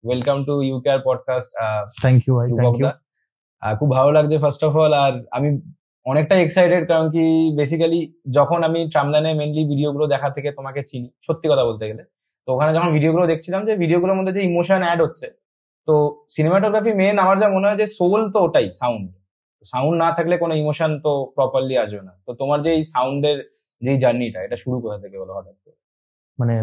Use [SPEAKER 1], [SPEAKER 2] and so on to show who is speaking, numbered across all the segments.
[SPEAKER 1] Welcome to UKR podcast.
[SPEAKER 2] Thank you ভাই, thank you.
[SPEAKER 1] খুব ভালো লাগছে ফার্স্ট অফ অল, আর আমি অনেকটাই এক্সাইটেড কারণ কি বেসিক্যালি যখন আমি ট্রামলানে মেনলি ভিডিওগুলো দেখা থেকে তোমাকে চিনি, সত্যি কথা বলতে গেলে, তো ওখানে যখন ভিডিওগুলো দেখছিলাম যে ভিডিওগুলোর মধ্যে যে ইমোশন অ্যাড হচ্ছে, তো সিনেমাটোগ্রাফি মেন আমার যা মনে হয় যে সোল তো ওটাই, সাউন্ড না থাকলে কোনো ইমোশন তো প্রপারলি আসবে না। তো তোমার যে এই সাউন্ডের যে জার্নিটা, এটা শুরু কোথা থেকে হলো হঠাৎ করে?
[SPEAKER 2] মানে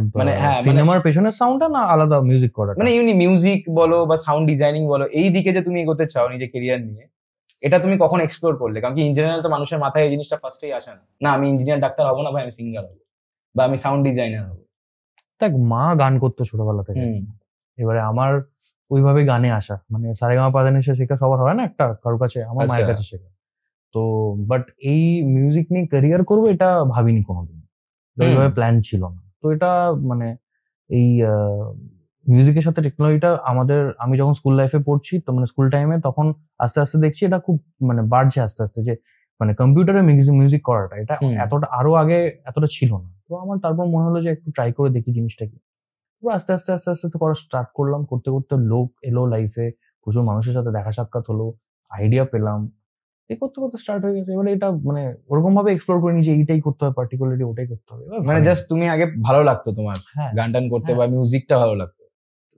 [SPEAKER 2] সিনেমার পেছনের সাউন্ডটা না আলাদা মিউজিক করা,
[SPEAKER 1] মানে এমনি মিউজিক বলো বা সাউন্ড ডিজাইনিং বলো, এই দিকে যে তুমি এগোতে চাও নিজের কেরিয়ার নিয়ে, এটা তুমি কখন এক্সপ্লোর করলে? কারণ কি ইন জেনারেল তো মানুষের মাথায় এই জিনিসটা ফার্স্টেই আসে না, আমি ইঞ্জিনিয়ার ডাক্তার হবো না ভাই, আমি সিঙ্গার হবো বা আমি সাউন্ড ডিজাইনার হবো।
[SPEAKER 2] দেখ, মা গান করতো ছোটবেলা থেকে, এবারে আমার ওইভাবে গানে আসা, মানে সারেগামা পাধানিসা শেখা সবার হয় না একটা কারোর কাছে, আমার মায়ের কাছে শেখা। তো বাট এই মিউজিক নিয়ে ক্যারিয়ার করবো এটা ভাবিনি কোনোদিন, ওইভাবে প্ল্যান ছিল না। তো এটা মানে এই মিউজিকের সাথে টেকনোলজিটা আমি যখন স্কুল লাইফে পড়ছি, তো মানে স্কুল টাইমে, তখন আস্তে আস্তে দেখছি এটা খুব মানে বাড়ছে আস্তে আস্তে, যে মানে কম্পিউটারে মিউজিক করাটা এটা এতটা আরো আগে এতটা ছিল না। তো আমার তারপর মনে হলো যে একটু ট্রাই করে দেখি জিনিসটাকে। তো আস্তে আস্তে আস্তে আস্তে করা স্টার্ট করলাম, করতে করতে লোক এলো লাইফে, প্রচুর মানুষের সাথে দেখা সাক্ষাৎ হলো, আইডিয়া পেলাম, এই করতে করতে স্টার্ট হয়ে গেছে। এবারে এটা মানে ওরকম ভাবে এক্সপ্লোর করিনি যে এইটাই করতে হবে, পার্টিকুলারলি ওটাই করতে হবে।
[SPEAKER 1] মানে জাস্ট তুমি আগে ভালো লাগতো তোমার গান টান করতে বা মিউজিকটা ভালো লাগতো।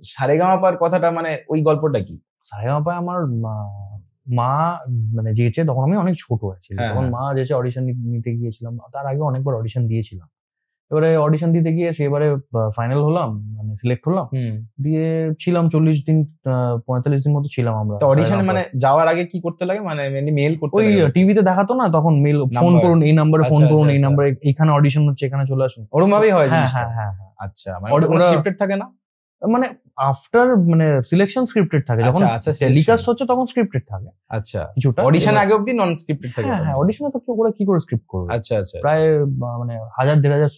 [SPEAKER 1] সারেগামাপার কথাটা মানে ওই গল্পটা কি?
[SPEAKER 2] সারেগামাপা আমার মা মানে যেছে, তখন আমি অনেক ছোট আছি, তখন মা যেছে অডিশন নিতে গিয়েছিলাম, তার আগে অনেকবার অডিশন দিয়েছিলাম। এবারে অডিশন দিতে গিয়ে সেবারে ফাইনাল হলাম, মানে সিলেক্ট হলাম, দিয়ে ছিলাম 40 দিন 45 দিন মতো ছিলাম আমরা।
[SPEAKER 1] অডিশনে মানে যাওয়ার আগে কি করতে লাগে? মানে মেল করতে
[SPEAKER 2] ওই টিভিতে দেখাতো না তখন, মেল, ফোন করুন এই নাম্বারে, ফোন করুন এই নাম্বারে, এখানে অডিশন হচ্ছে, এখানে চলে আসুন,
[SPEAKER 1] ওরকম ভাবেই হয়।
[SPEAKER 2] হ্যাঁ।
[SPEAKER 1] আচ্ছা, মানে স্ক্রিপ্টেড থাকে না?
[SPEAKER 2] মানে আফটার মানে সিলেকশন স্ক্রিপ্টেড থাকে, যখন টেলিকাস্ট হচ্ছে তখন স্ক্রিপ্টেড থাকে।
[SPEAKER 1] আচ্ছা, কিছুটা অডিশন আগে অবধি নন স্ক্রিপ্টেড থাকে।
[SPEAKER 2] হ্যাঁ, অডিশনে তো ওরা কি করে স্ক্রিপ্ট করবে?
[SPEAKER 1] আচ্ছা,
[SPEAKER 2] প্রায় মানে 1000-1500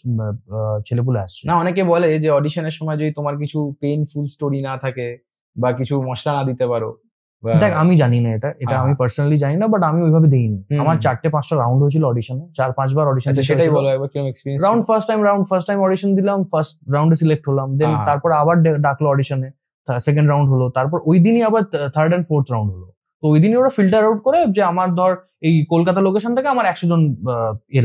[SPEAKER 2] ছেলেপুলে আসছে।
[SPEAKER 1] না, অনেকে বলে যে অডিশনের সময় যদি তোমার কিছু পেইনফুল স্টোরি না থাকে বা কিছু মশলা না দিতে পারো।
[SPEAKER 2] দেখ, আমি জানি না এটা আমি পার্সোনালি জানি না, বাট আমি ওইভাবে দেইনি। আমার 4-5টা রাউন্ড হয়েছিল অডিশনে, 4-5 বার অডিশন।
[SPEAKER 1] সেটাই বলো একবার, কিরকম এক্সপেরিয়েন্স?
[SPEAKER 2] ফার্স্ট টাইম অডিশন দিলাম, ফার্স্ট রাউন্ডে সিলেক্ট হলাম, দেন তারপর আবার ডাকলো অডিশনে, সেকেন্ড রাউন্ড হলো, তারপর ওই দিনই আবার থার্ড এন্ড ফোর্থ রাউন্ড হলো। তো ওই দিনই ওরা ফিল্টার আউট করে যে আমার ধর এই কলকাতা লোকেশন থেকে আমার 100 জন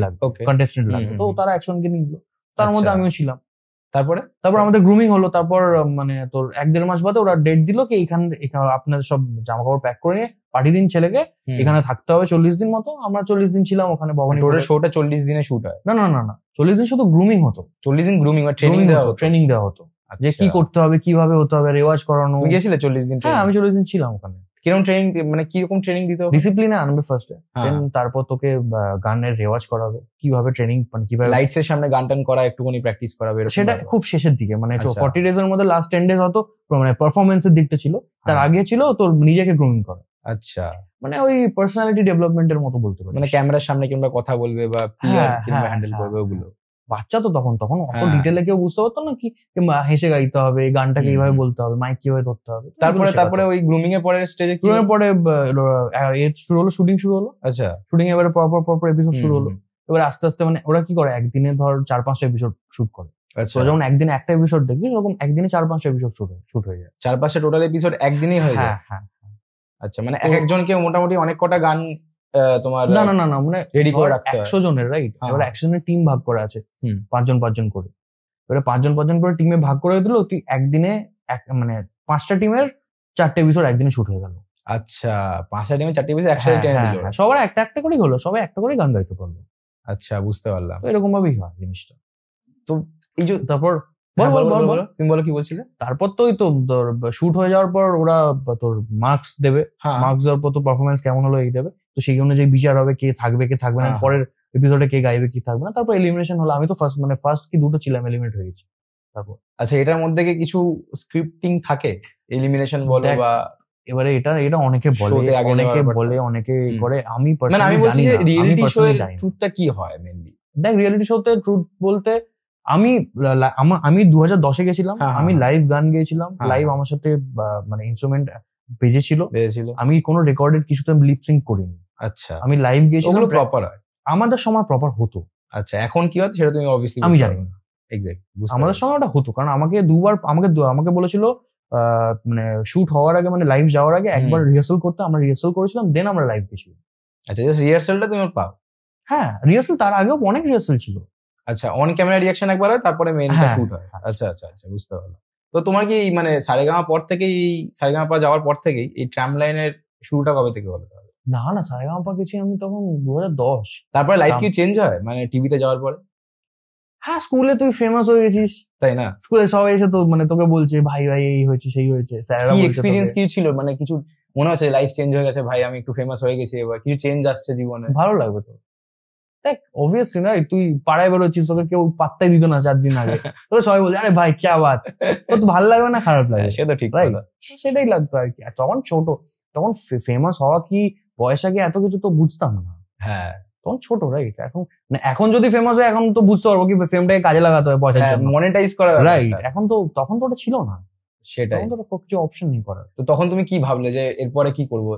[SPEAKER 2] লাগবে, কন্টেস্টেন্ট লাগবে, তো তারা 100 জনকে নিয়ে দিল, তার মধ্যে আমিও ছিলাম। তারপর আমাদের গ্রুমিং হলো, তারপর মানে তোর 1-1.5 মাস বাদে ওরা ডেট দিল কি এখানে আপনাদের সব জামা কাপড় প্যাক করে নিয়ে পাঠিয়ে দিন ছেলেকে, এখানে থাকতে হবে 40 দিন মতো। আমরা 40 দিন ছিলাম ওখানে ভবানী।
[SPEAKER 1] শোটা 40 দিনে শুট হয়?
[SPEAKER 2] না, 40 দিন শুধু গ্রুমিং হতো।
[SPEAKER 1] 40 দিন গ্রুমিং আর
[SPEAKER 2] ট্রেনিং দেওয়া হতো, যে কি করতে হবে, কিভাবে হতে হবে, রেওয়াজ করানো।
[SPEAKER 1] গিয়েছিলে 40 দিন?
[SPEAKER 2] হ্যাঁ, আমি 40 দিন ছিলাম ওখানে।
[SPEAKER 1] কিরকম ট্রেনিং, মানে কিরকম ট্রেনিং দিতে হবে?
[SPEAKER 2] ডিসিপ্লিনে আনবে ফার্স্টে, দেন তারপর তোকে গানের রেওয়াজ করাবে, কিভাবে ট্রেনিং, মানে কিভাবে
[SPEAKER 1] লাইটস এর সামনে গান টান করা, একটুখানি প্র্যাকটিস করাবে,
[SPEAKER 2] সেটা খুব শেষের দিকে, মানে 40 ডেজ এর মধ্যে লাস্ট 10 ডেজ হতো মানে পারফরমেন্সের দিকটা ছিল, তার আগে ছিল তোর নিজেকে গ্রুমিং করা।
[SPEAKER 1] আচ্ছা,
[SPEAKER 2] মানে ওই পার্সোনালিটি ডেভেলপমেন্টের মতো বলতে পারি,
[SPEAKER 1] মানে ক্যামেরার সামনে কিংবা কথা বলবে বা পিআর কিংবা হ্যান্ডেল করবে, ওগুলো।
[SPEAKER 2] বাচ্চা তো তখন অত ডিটেলে কেউ বুঝতে পারতো না, কি হেসে গাইতে হবে, গানটাকে এইভাবে বলতে হবে, মাইক কিভাবে ধরতে হবে।
[SPEAKER 1] তারপরে ওই গ্রুমিং এর পরে স্টেজে পরে
[SPEAKER 2] শুরু হলো, শুটিং শুরু হলো।
[SPEAKER 1] আচ্ছা,
[SPEAKER 2] শুটিং এবারে পর এপিসোড শুরু হলো। এবার আস্তে আস্তে মানে ওরা কি করে, একদিনে ধর 4-5টা এপিসোড শুট করে। যখন একদিনে একটা এপিসোড দেখবি, ওরকম একদিনে 4-5টা এপিসোড শুট হয়ে যায়।
[SPEAKER 1] 4-5টা টোটাল এপিসোড একদিনই হয়ে যায়?
[SPEAKER 2] হ্যাঁ।
[SPEAKER 1] আচ্ছা, মানে একজনকে মোটামুটি অনেক কটা গান তোমার
[SPEAKER 2] না মানে রেডি করে রাখতে হয়। 100 জনের, রাইট? এবার 100 জনের টিম ভাগ করা আছে, 5 জন করে। এবারে 5 জন করে টিমে ভাগ করে দিল, তুই একদিনে মানে 5টা টিমের 4টে এপিসোড একদিনে শুট হয়ে গেল।
[SPEAKER 1] আচ্ছা, 5টা টিমের 4টে এপিসোড একসাথে টেনে দিল।
[SPEAKER 2] সবার একটা করেই হলো, সবাই একটা করে গান গাইতে পারলো।
[SPEAKER 1] আচ্ছা, বুঝতে পারলাম।
[SPEAKER 2] এরকম ভাবেই হয় জিনিসটা।
[SPEAKER 1] তো এই যে তারপর তুমি বলো কি বলছিলে?
[SPEAKER 2] তারপর তো ওই তো তোর শুট হয়ে যাওয়ার পর ওরা তোর মার্কস দেবে, মার্কস দেওয়ার পর তো পারফরমেন্স কেমন হলো এই দেবে, তো সেই অনুযায়ী বিচার হবে কে থাকবে কে থাকবে না, পরের এপিসোডে কে গাইবে কি থাকবে না। তারপর এলিমিনেশন হলো। আমি তো ফার্স্ট কি 2টো ছিলাম, এলিমিনেট হয়ে গেছি। তারপর
[SPEAKER 1] আচ্ছা, এটার মধ্যে কি কিছু স্ক্রিপ্টিং থাকে? এলিমিনেশন বলো বা
[SPEAKER 2] এবারে এটা অনেকে বলে অনেকে করে, আমি
[SPEAKER 1] মানে আমি বলছি যে রিয়েলিটি শো এর ট্রুথটা কি হয় মেইনলি?
[SPEAKER 2] দেখ, রিয়েলিটি শোতে ট্রুথ বলতে আমি 2010-এ গেছিলাম, আমি লাইভ গান গেয়েছিলাম, লাইভ আমার সাথে মানে ইনস্ট্রুমেন্ট বেজেছিল। আমি কোনো রেকর্ডেড কিছুতে লিপসিঙ্ক করিনি।
[SPEAKER 1] আচ্ছা,
[SPEAKER 2] আমি লাইভ গেছিলাম,
[SPEAKER 1] প্রপার হয়
[SPEAKER 2] আমাদের সময় প্রপার হতো।
[SPEAKER 1] আচ্ছা, এখন কি হয় সেটা তুমি অবভিয়াসলি
[SPEAKER 2] আমি জানি না
[SPEAKER 1] এক্স্যাক্ট।
[SPEAKER 2] আমাদের সময় ওটা হতো, কারণ আমাকে দুবার আমাকে বলেছিল মানে শুট হওয়ার আগে মানে লাইভ যাওয়ার আগে একবার রিহার্সাল করতে, আমরা রিহার্সাল করেছিলাম, দেন আমরা লাইভ গেছিলাম।
[SPEAKER 1] আচ্ছা, জাস্ট রিহার্সালটা তুমি পাও?
[SPEAKER 2] হ্যাঁ, রিহার্সাল তার আগেও অনেক রিহার্সাল ছিল।
[SPEAKER 1] আচ্ছা, অন ক্যামেরা রিঅ্যাকশন একবার হয়, তারপরে মেইনটা শুট হয়। আচ্ছা আচ্ছা আচ্ছা, বুঝতে পারলাম। তো তোমার কি মানে সারেগামা পর থেকেই, সারেগামা যাওয়ার পর থেকেই এই ট্রাম লাইনের শুরুটা কবে থেকে হলো?
[SPEAKER 2] না না, সারেগামা গেছি আমি তখন 2010।
[SPEAKER 1] তারপরে লাইফ কি চেঞ্জ হয় মানে টিভিতে যাওয়ার পরে?
[SPEAKER 2] হ্যাঁ, স্কুলে তুই ফেমাস হয়ে গেছিস,
[SPEAKER 1] তাই না?
[SPEAKER 2] স্কুলে সবাই এসে তো মানে তোকে বলছে ভাই ভাই এই হয়েছে সেই হয়েছে।
[SPEAKER 1] কি এক্সপেরিয়েন্স কি ছিল, মানে কিছু মনে হচ্ছে লাইফ চেঞ্জ হয়ে গেছে, ভাই আমি একটু ফেমাস হয়ে গেছি, এবার কিছু চেঞ্জ আসছে জীবনে?
[SPEAKER 2] ভালো লাগবে তো, দেখ অবভিয়াসলি না, তুই পাড়ায় বেরোচ্ছিস, তোকে কেউ পাত্তাই দিত না 4 দিন আগে, তোকে সবাই বলছে আরে ভাই ক্যা বাত, তো ভালো লাগবে না খারাপ লাগবে?
[SPEAKER 1] সে তো ঠিক,
[SPEAKER 2] সেটাই লাগতো আর কি। তখন ছোট, তখন ফেমাস হওয়া কি পয়সা কি এত কিছু তো বুঝতাম না।
[SPEAKER 1] হ্যাঁ,
[SPEAKER 2] তখন ছোট, রাইট? এখন মানে এখন যদি ফেমাস হয় এখন তো বুঝতে পারবো কি ফেমটাকে কাজে লাগাতে হবে পয়সার জন্য,
[SPEAKER 1] মনিটাইজ করা,
[SPEAKER 2] রাইট? এখন তো তখন তো ওটা ছিল না,
[SPEAKER 1] সেটাই,
[SPEAKER 2] তখন তো কিছু অপশন নেই করার।
[SPEAKER 1] তো তখন তুমি কি ভাবলে যে এরপরে কি করবো?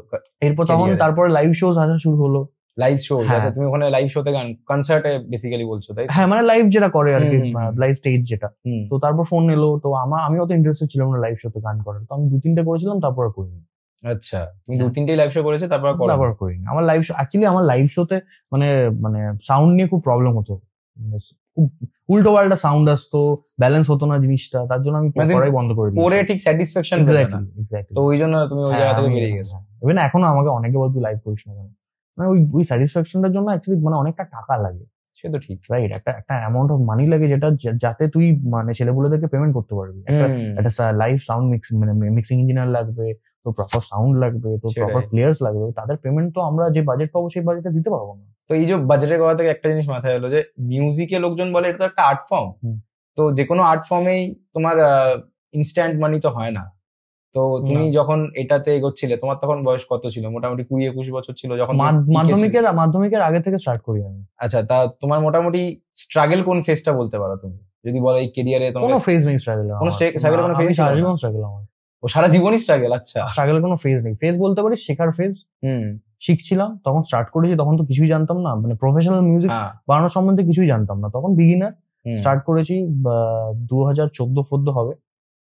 [SPEAKER 2] এরপর তখন তারপরে লাইভ শোজ আসা শুরু হলো।
[SPEAKER 1] Live show? আচ্ছা, তুমি ওখানে লাইভ শোতে গান, কনসার্টে বেসিক্যালি বলছো, তাই?
[SPEAKER 2] হ্যাঁ, মানে লাইভ যেটা করে আর কি, লাইভ স্টেজ যেটা। তো তারপর ফোন এলো, তো আমি অত ইন্টারেস্টেড ছিলাম না লাইভ শোতে গান করার, তো আমি 2-3টে করেছিলাম, তারপর করিনি।
[SPEAKER 1] আচ্ছা, তুমি 2-3টে লাইভ শো করেছো, তারপর
[SPEAKER 2] করিনি। আমার লাইভ শো অ্যাকচুয়ালি, আমার লাইভ শোতে মানে সাউন্ড নিয়ে খুব প্রবলেম হতো, মানে খুব উল্টো পাল্টা সাউন্ড আসতো, ব্যালেন্স হতো না জিনিসটা, তার জন্য আমি করাই বন্ধ করে দিয়েছি।
[SPEAKER 1] পরে ঠিক স্যাটিসফ্যাকশন পেলে না, এক্স্যাক্টলি, তো ওই জন্য তুমি ওই জায়গা থেকে বেরিয়ে গেছো।
[SPEAKER 2] ইভেন এখনো আমাকে অনেকে বলতো লাইভ করিস না কেন, মানে ওই স্যাটিসফ্যাকশনটার জন্য অ্যাকচুয়ালি মানে অনেকটা টাকা লাগে।
[SPEAKER 1] সে তো ঠিক,
[SPEAKER 2] রাইট? একটা অ্যামাউন্ট অফ মানি লাগে, যেটা যাতে তুই মানে ছেলেগুলোদেরকে পেমেন্ট করতে পারবি। একটা লাইভ সাউন্ড মানে মিক্সিং ইঞ্জিনিয়ার লাগবে, তো প্রপার সাউন্ড লাগবে, তো প্রপার প্লেয়ার্স লাগবে, তাদের পেমেন্ট তো আমরা যে বাজেট পাবো সেই বাজেটে দিতে পারবো না।
[SPEAKER 1] তো এই যে বাজেটের কথা থেকে একটা জিনিস মাথায় এলো, যে মিউজিকে লোকজন বলে এটা তো একটা আর্ট ফর্ম, তো যে কোনো আর্ট ফর্মেই তোমার ইনস্ট্যান্ট মানি তো হয় না। তো তুমি যখন এটাতে এগোচ্ছিলে, তোমার তখন বয়স কত ছিল? মোটামুটি 20-21 বছর ছিল যখন?
[SPEAKER 2] মাধ্যমিকের আগে থেকে স্টার্ট করি আমি।
[SPEAKER 1] আচ্ছা, তা তোমার মোটামুটি স্ট্রাগল কোন ফেজটা বলতে পারো তুমি, যদি বলো এই ক্যারিয়ারে তোমার?
[SPEAKER 2] কোনো ফেজ নেই স্ট্রাগল,
[SPEAKER 1] কোনো ফেজ ছিল?
[SPEAKER 2] জীবন স্ট্রাগল আমার।
[SPEAKER 1] ও সারা জীবনই স্ট্রাগল? আচ্ছা,
[SPEAKER 2] স্ট্রাগলের কোনো ফেজ নেই। ফেজ বলতে পারি শেখার ফেজ। শিখছিলাম তখন, স্টার্ট করেছি তখন তো কিছুই জানতাম না, মানে প্রফেশনাল মিউজিক বানানোর সম্বন্ধে কিছুই জানতাম না, তখন বিগিনার। স্টার্ট করেছি 2014 হবে,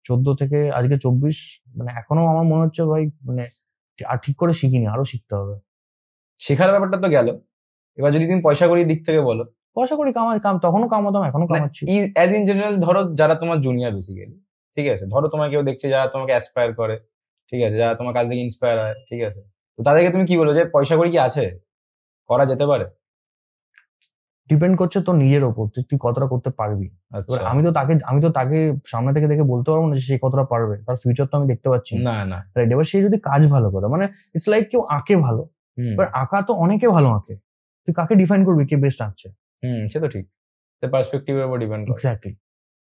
[SPEAKER 2] 14 থেকে আজকে 24, মানে এখনো আমার মনে হচ্ছে ভাই মানে আর ঠিক করে শিখিনি, আরো শিখতে হবে।
[SPEAKER 1] শেখার ব্যাপারটা তো গেল, এবার যদি তুমি পয়সা করি দিক থেকে বলো।
[SPEAKER 2] পয়সা করি তখনও কামাতাম, এখনো কামাচ্ছি।
[SPEAKER 1] অ্যাজ ইন জেনারেল ধরো যারা তোমার জুনিয়র বেসিক্যালি, ঠিক আছে, ধরো তোমার কেউ দেখছে যারা তোমাকে অ্যাসপায়ার করে, ঠিক আছে, যারা তোমার কাছ থেকে ইন্সপায়ার হয়, ঠিক আছে, তো তাদেরকে তুমি কি বলো যে পয়সা করি কি আছে, করা যেতে পারে?
[SPEAKER 2] ডিপেন্ড করছে তোর নিজের ওপর, তুই কতটা করতে পারবি। আমি তো তাকে সামনে থেকে দেখে বলতে পারবো না যে সে কতটা পারবে, তার ফিউচার তো আমি দেখতে পাচ্ছি
[SPEAKER 1] না না।
[SPEAKER 2] রাইট? এবার সে যদি কাজ ভালো করে, মানে ইটস লাইক কেউ আঁকে ভালো, এবার আঁকা তো অনেকে ভালো আঁকে, তুই কাকে ডিফাইন করবি কে বেস্ট আঁকছে?
[SPEAKER 1] সে তো ঠিক, পার্সপেক্টিভের উপর ডিপেন্ড করে।
[SPEAKER 2] এক্স্যাক্টলি,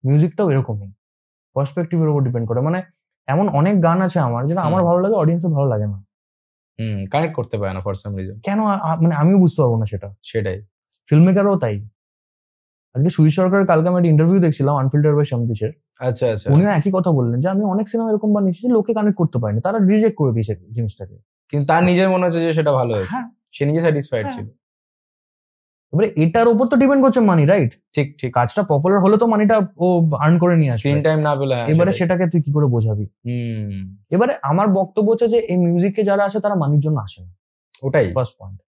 [SPEAKER 2] মিউজিকটাও এরকমই, পার্সপেক্টিভের উপর ডিপেন্ড করে। মানে এমন অনেক গান আছে আমার যেটা আমার ভালো লাগে, অডিয়েন্সের ভালো লাগে না,
[SPEAKER 1] কানেক্ট করতে পারে না ফর সাম রিজন।
[SPEAKER 2] কেন মানে আমিও বুঝতে পারবো না সেটা।
[SPEAKER 1] সেটাই,
[SPEAKER 2] ফিল্ম মেকারও তাই। আজকে সুইচ সরকারের কালকে আমি একটা ইন্টারভিউ দেখছিলাম আনফিল্টার বাই সমিতিশের।
[SPEAKER 1] আচ্ছা আচ্ছা,
[SPEAKER 2] উনিও একই কথা বললেন যে আমি অনেক সিনেমা এরকম বানিয়েছি যে লোকে কানেক্ট করতে পারেনি, তারা রিজেক্ট করে দিয়েছে জিনিসটাকে,
[SPEAKER 1] কিন্তু তার নিজের মনে হচ্ছে যে সেটা ভালো হয়েছে, সে নিজে স্যাটিসফাইড ছিল।
[SPEAKER 2] এবারে এটার উপর তো ডিপেন্ড করছে মানি, রাইট?
[SPEAKER 1] ঠিক ঠিক,
[SPEAKER 2] কাজটা পপুলার হলে তো মানিটা ও আর্ন করে নিয়ে আসবে,
[SPEAKER 1] স্ক্রিন টাইম না পেলে।
[SPEAKER 2] এবারে সেটাকে তুই কি করে বোঝাবি? এবারে আমার বক্তব্য হচ্ছে যে এই মিউজিকে যারা আসে তারা মানির জন্য আসে না,
[SPEAKER 1] ওটাই
[SPEAKER 2] ফার্স্ট পয়েন্ট।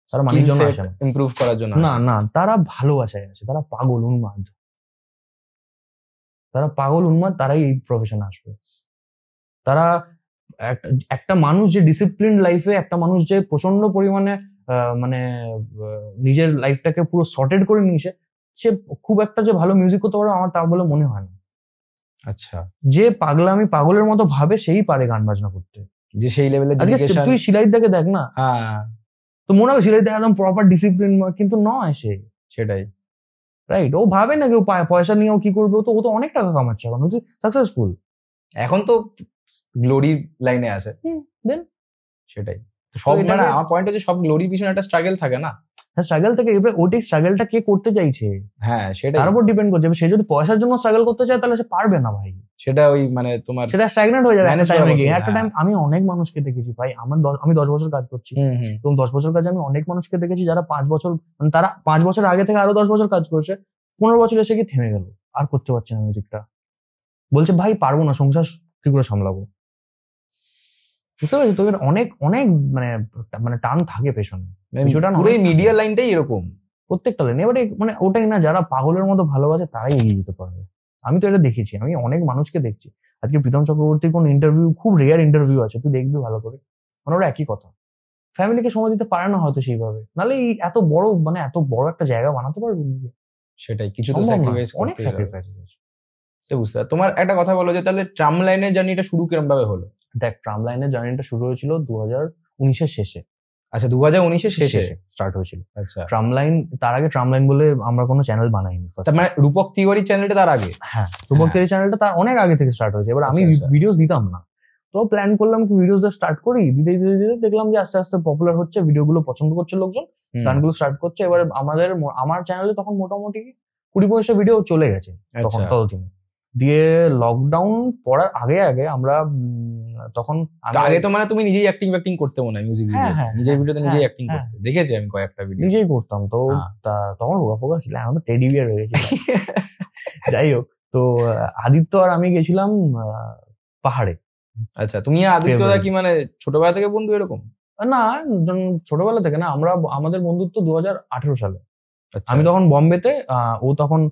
[SPEAKER 2] তারা মানির জন্য আসে না,
[SPEAKER 1] ইমপ্রুভ করার জন্য
[SPEAKER 2] না না, তারা ভালোবাসায় আসে, তারা পাগল উন্মাদ, তারাই এই প্রফেশনে আসবে। তারা একটা মানুষ যে ডিসিপ্লিন লাইফে, একটা মানুষ যে প্রচন্ড পরিমাণে মানে নিজের লাইফটাকে পুরো সর্টেড করে নিয়েছে, সে খুব একটা যে ভালো মিউজিক করতে পারে আমার তা বলে মনে হয় না।
[SPEAKER 1] আচ্ছা,
[SPEAKER 2] যে পাগলামি পাগলের মতো ভাবে সেই পারে গান বাজনা করতে,
[SPEAKER 1] যে সেই লেভেলে।
[SPEAKER 2] তুই শিলাইদাকে দেখ না, তো মনে হবে শিলাইদা একদম প্রপার ডিসিপ্লিন, কিন্তু নয় সে। সেটাই, রাইট? ও ভাবে না কেউ পয়সা নিয়েও কি করবে, ও তো অনেক টাকা কামাচ্ছে, এখন ও তো সাকসেসফুল,
[SPEAKER 1] এখন তো গ্লোরি লাইনে আছে।
[SPEAKER 2] দেন
[SPEAKER 1] সেটাই সব, মানে আমার পয়েন্ট হচ্ছে সব গ্লোরির পিছনে একটা স্ট্রাগল থাকে না।
[SPEAKER 2] স্ট্রাগল থেকে এবারে ওই স্ট্রাগলটা কে করতে চাইছে,
[SPEAKER 1] হ্যাঁ সেটা
[SPEAKER 2] তার উপর ডিপেন্ড করছে। সে যদি পয়সার জন্য স্ট্রাগল করতে চায় তাহলে সে পারবে না ভাই,
[SPEAKER 1] সেটা ওই মানে তোমার
[SPEAKER 2] সেটা স্ট্যাগনেন্ট হয়ে যাবে একটা টাইম। আমি অনেক মানুষকে দেখেছি ভাই, আমি 10 বছর কাজ করছি, এবং 10 বছর কাজে আমি অনেক মানুষকে দেখেছি যারা 5 বছর, মানে তারা 5 বছর আগে থেকে আরো 10 বছর কাজ করছে, 15 বছর এসে কি থেমে গেল, আর করতে পারছে না মিউজিকটা, বলছে ভাই পারবো না, সংসার কি করে সামলাবো, বুঝতে পারছি? তোদের অনেক অনেক মানে মানে টান থাকে পেছনে,
[SPEAKER 1] পুরো মিডিয়া লাইনটাই এরকম,
[SPEAKER 2] প্রত্যেকটা লাইন। এবারে মানে ওটাই না, যারা পাগলের মতো ভালোবাসে তারাই এগিয়ে যেতে পারবে। আমি তো এটা দেখেছি, আমি অনেক মানুষকে দেখছি। আজকে প্রীতম চক্রবর্তীর কোন ইন্টারভিউ, খুব রেয়ার ইন্টারভিউ আছে, তুই দেখবি ভালো করে, মানে ওরা একই কথা, ফ্যামিলিকে সময় দিতে পারে না হয়তো সেইভাবে, নাহলে এই এত বড় মানে এত বড় একটা জায়গা বানাতে পারবি নিজে?
[SPEAKER 1] সেটাই, কিছু তো স্যাক্রিফাইস,
[SPEAKER 2] অনেক স্যাক্রিফাইস আছে।
[SPEAKER 1] বুঝতে, তোমার একটা কথা বলো যে তাহলে ট্রাম লাইনের জার্নিটা শুরু কিরম ভাবে হলো?
[SPEAKER 2] দেখ, ট্রাম লাইনের জার্নিটা শুরু হয়েছিল 2019-এর শেষে।
[SPEAKER 1] আচ্ছা, 2019-এর শেষে
[SPEAKER 2] স্টার্ট হয়েছিল।
[SPEAKER 1] আচ্ছা,
[SPEAKER 2] ট্রাম লাইন, তার আগে ট্রাম লাইন বলে আমরা কোনো চ্যানেল বানাইনি।
[SPEAKER 1] তার মানে রূপক তিওয়ারি চ্যানেলটা তার আগে?
[SPEAKER 2] হ্যাঁ, রূপক তিওয়ারি চ্যানেলটা তার অনেক আগে থেকে স্টার্ট হয়েছে। এবার আমি ভিডিওস দিতাম না, তো প্ল্যান করলাম কি ভিডিওস স্টার্ট করি, দিতে দিতে দিতে দেখলাম যে আস্তে আস্তে পপুলার হচ্ছে, ভিডিওগুলো পছন্দ করছে লোকজন, গানগুলো স্টার্ট করছে। এবার আমার চ্যানেলে তখন মোটামুটি 20-25টা ভিডিও চলে গেছে তখন, ততদিনে। দিয়ে লকডাউন পড়ার আগে আগে আমরা তখন,
[SPEAKER 1] আগে তো মানে তুমি নিজেই অ্যাক্টিং করতে মনে হয় মিউজিক ভিডিও, নিজের ভিডিওতে নিজেই অ্যাক্টিং করতে দেখেছি আমি, কয়েকটা ভিডিও
[SPEAKER 2] নিজেই করতাম। তো তখন রোগা ছিল, এখন তো টেডি বিয়ার হয়ে গেছিল। যাই হোক, তো আদিত্য আর আমি গেছিলাম পাহাড়ে।
[SPEAKER 1] আচ্ছা, তুমি আদিত্যদা কি মানে ছোটবেলা থেকে বন্ধু এরকম?
[SPEAKER 2] না, ছোটবেলা থেকে না, আমাদের বন্ধুত্ব 2018 সালে। আমি তখন বম্বেতে, ও তখন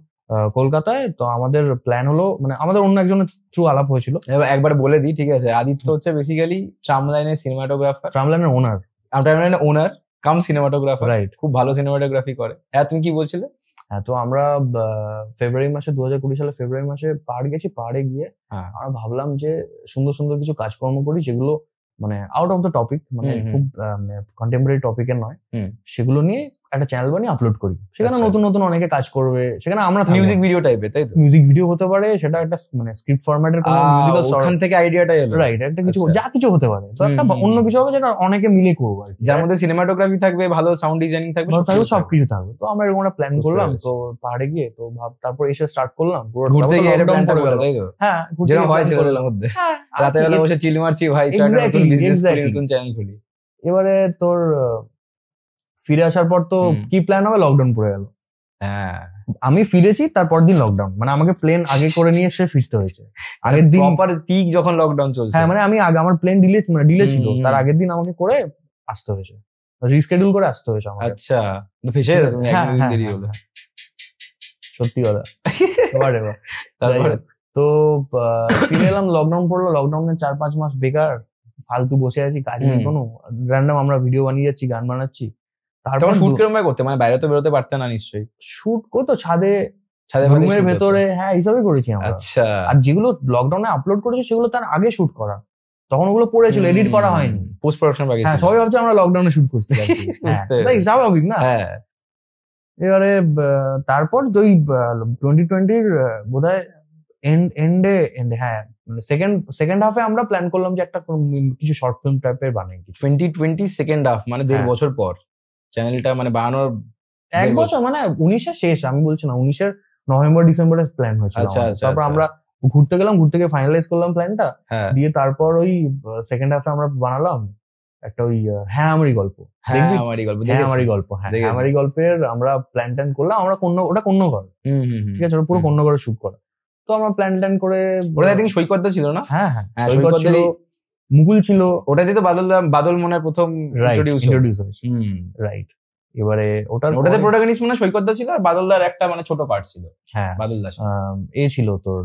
[SPEAKER 2] কলকাতায়। তো আমাদের প্ল্যান হলো, মানে আমাদের অন্য একজনের থ্রু আলাপ হয়েছিল।
[SPEAKER 1] একবার বলে দিই, ঠিক আছে? আদিত্য হচ্ছে বেসিক্যালি ট্রাম লাইনের সিনেমাটোগ্রাফার,
[SPEAKER 2] ট্রাম লাইনের
[SPEAKER 1] ওনার কাম সিনেমাটোগ্রাফার, রাইট? খুব ভালো সিনেমাটোগ্রাফি করে। হ্যাঁ, তুমি কি বলছিলে?
[SPEAKER 2] হ্যাঁ, তো আমরা ফেব্রুয়ারি মাসে 2020 সালে ফেব্রুয়ারি মাসে পাহাড় গেছি। পাহাড়ে গিয়ে আমরা ভাবলাম যে সুন্দর সুন্দর কিছু কাজকর্ম করি, যেগুলো মানে আউট অফ দ্য টপিক, মানে খুব কন্টেম্পোরারি টপিকের নয়, সেগুলো নিয়ে একটা চ্যানেল বানিয়ে আপলোড করি। সেখানে নতুন নতুন অনেকে কাজ করবে, সেখানে আমরা
[SPEAKER 1] মিউজিক ভিডিও টাইপের, তাই তো?
[SPEAKER 2] মিউজিক ভিডিও হতে পারে, সেটা একটা মানে স্ক্রিপ্ট ফরম্যাটের কোনো মিউজিক্যাল শর্ট, ওখান
[SPEAKER 1] থেকে আইডিয়াটা এলো,
[SPEAKER 2] রাইট? একটা কিছু যা কিছু হতে পারে, তো একটা অন্য কিছু হবে যেটা অনেকে মিলে করবো,
[SPEAKER 1] যার মধ্যে সিনেমাটোগ্রাফি থাকবে, ভালো সাউন্ড ডিজাইনিং থাকবে,
[SPEAKER 2] সবকিছু থাকবে। তো আমরা এরকম একটা প্ল্যান করলাম। তো পাহাড়ে গিয়ে তো তারপর এসে স্টার্ট করলাম
[SPEAKER 1] ঘুরতে গিয়ে, এটা প্ল্যান করে গেল, তাই তো?
[SPEAKER 2] হ্যাঁ,
[SPEAKER 1] যেরকম হয় ছেলেদের মধ্যে, রাতে বেলা বসে চিল মারছি, ভাই নতুন বিজনেস করি, নতুন চ্যানেল খুলি।
[SPEAKER 2] এবারে তোর ফিরে আসার পর তো কি প্ল্যান হবে, লকডাউন পড়ে গেল।
[SPEAKER 1] হ্যাঁ,
[SPEAKER 2] আমি ফিরেছি, তারপর দিন লকডাউন, মানে আমাকে প্লেন আগে করে নিয়ে এসে ফিরতে হয়েছে। আগের দিন
[SPEAKER 1] প্রপার পিক যখন লকডাউন চলছে,
[SPEAKER 2] হ্যাঁ, মানে আমি আগে, আমার প্লেন ডিলে ছিল, তার আগের দিন আমাকে করে আসতে হয়েছে, রিস্কেডিউল করে আসতে হয়েছে আমার।
[SPEAKER 1] আচ্ছা, ফেসে তুমি একদিন দেরি হলো,
[SPEAKER 2] সত্যি কথা। তো ফিরে এলাম, লকডাউন পড়লো। লকডাউনে 4-5 মাস বেকার ফালতু বসে আছি, কাজ নেই কোনো, র্যান্ডম আমরা ভিডিও বানিয়ে যাচ্ছি, গান বানাচ্ছি। তারপর
[SPEAKER 1] শুট কিরকম করতে, মানে বাইরে তো বেরোতে পারতে না নিশ্চয়ই?
[SPEAKER 2] শুট করতো ছাদে, রুমের ভেতরে, হ্যাঁ, এইসবই করেছি আমরা।
[SPEAKER 1] আচ্ছা,
[SPEAKER 2] আর যেগুলো লকডাউনে আপলোড করেছি সেগুলো তার আগে শুট করা, তখন ওগুলো পড়েছিল, এডিট করা হয়নি,
[SPEAKER 1] পোস্ট প্রোডাকশন বাকি।
[SPEAKER 2] হ্যাঁ, সবাই ভাবছে আমরা লকডাউনে শুট করতে যাচ্ছি, স্বাভাবিক না?
[SPEAKER 1] হ্যাঁ।
[SPEAKER 2] এবারে তারপর ওই 2020-র বোধহয় এন্ডে, হ্যাঁ, সেকেন্ড হাফে আমরা প্ল্যান করলাম যে একটা কিছু শর্ট ফিল্ম টাইপের বানাই।
[SPEAKER 1] 2020 সেকেন্ড হাফ, মানে 1.5 বছর পর চ্যানেলটা মানে বানানোর
[SPEAKER 2] 1 বছর, মানে 19-এর শেষ, আমি বলছি না, 19-এর নভেম্বর ডিসেম্বরে প্ল্যান হয়েছিল। তারপর আমরা ঘুরতে গেলাম, ঘুরতে গিয়ে ফাইনালাইজ করলাম প্ল্যানটা, দিয়ে তারপর ওই সেকেন্ড হাফে আমরা বানালাম একটা ওই হ্যাঁ আমারই গল্প, আমারই গল্পের আমরা প্ল্যান করলাম। আমরা ওটা কন্যঘর, ঠিক আছে, পুরো কন্যঘরে শুট করা। তো আমরা প্ল্যান করে,
[SPEAKER 1] ওটা আই থিংক সৈকতদা ছিল না?
[SPEAKER 2] হ্যাঁ, সৈকত ছিল, মুকুল ছিল,
[SPEAKER 1] ওটাতে তো বাদল মনে হয় প্রথম ইন্ট্রোডিউস হয়েছে,
[SPEAKER 2] রাইট? এবারে
[SPEAKER 1] ওটাতে প্রোটাগনিস্ট মনে হয় সৈকতদা ছিল, আর বাদলদার একটা মানে ছোট পার্ট ছিল।
[SPEAKER 2] হ্যাঁ,
[SPEAKER 1] বাদলদা
[SPEAKER 2] ছিল তোর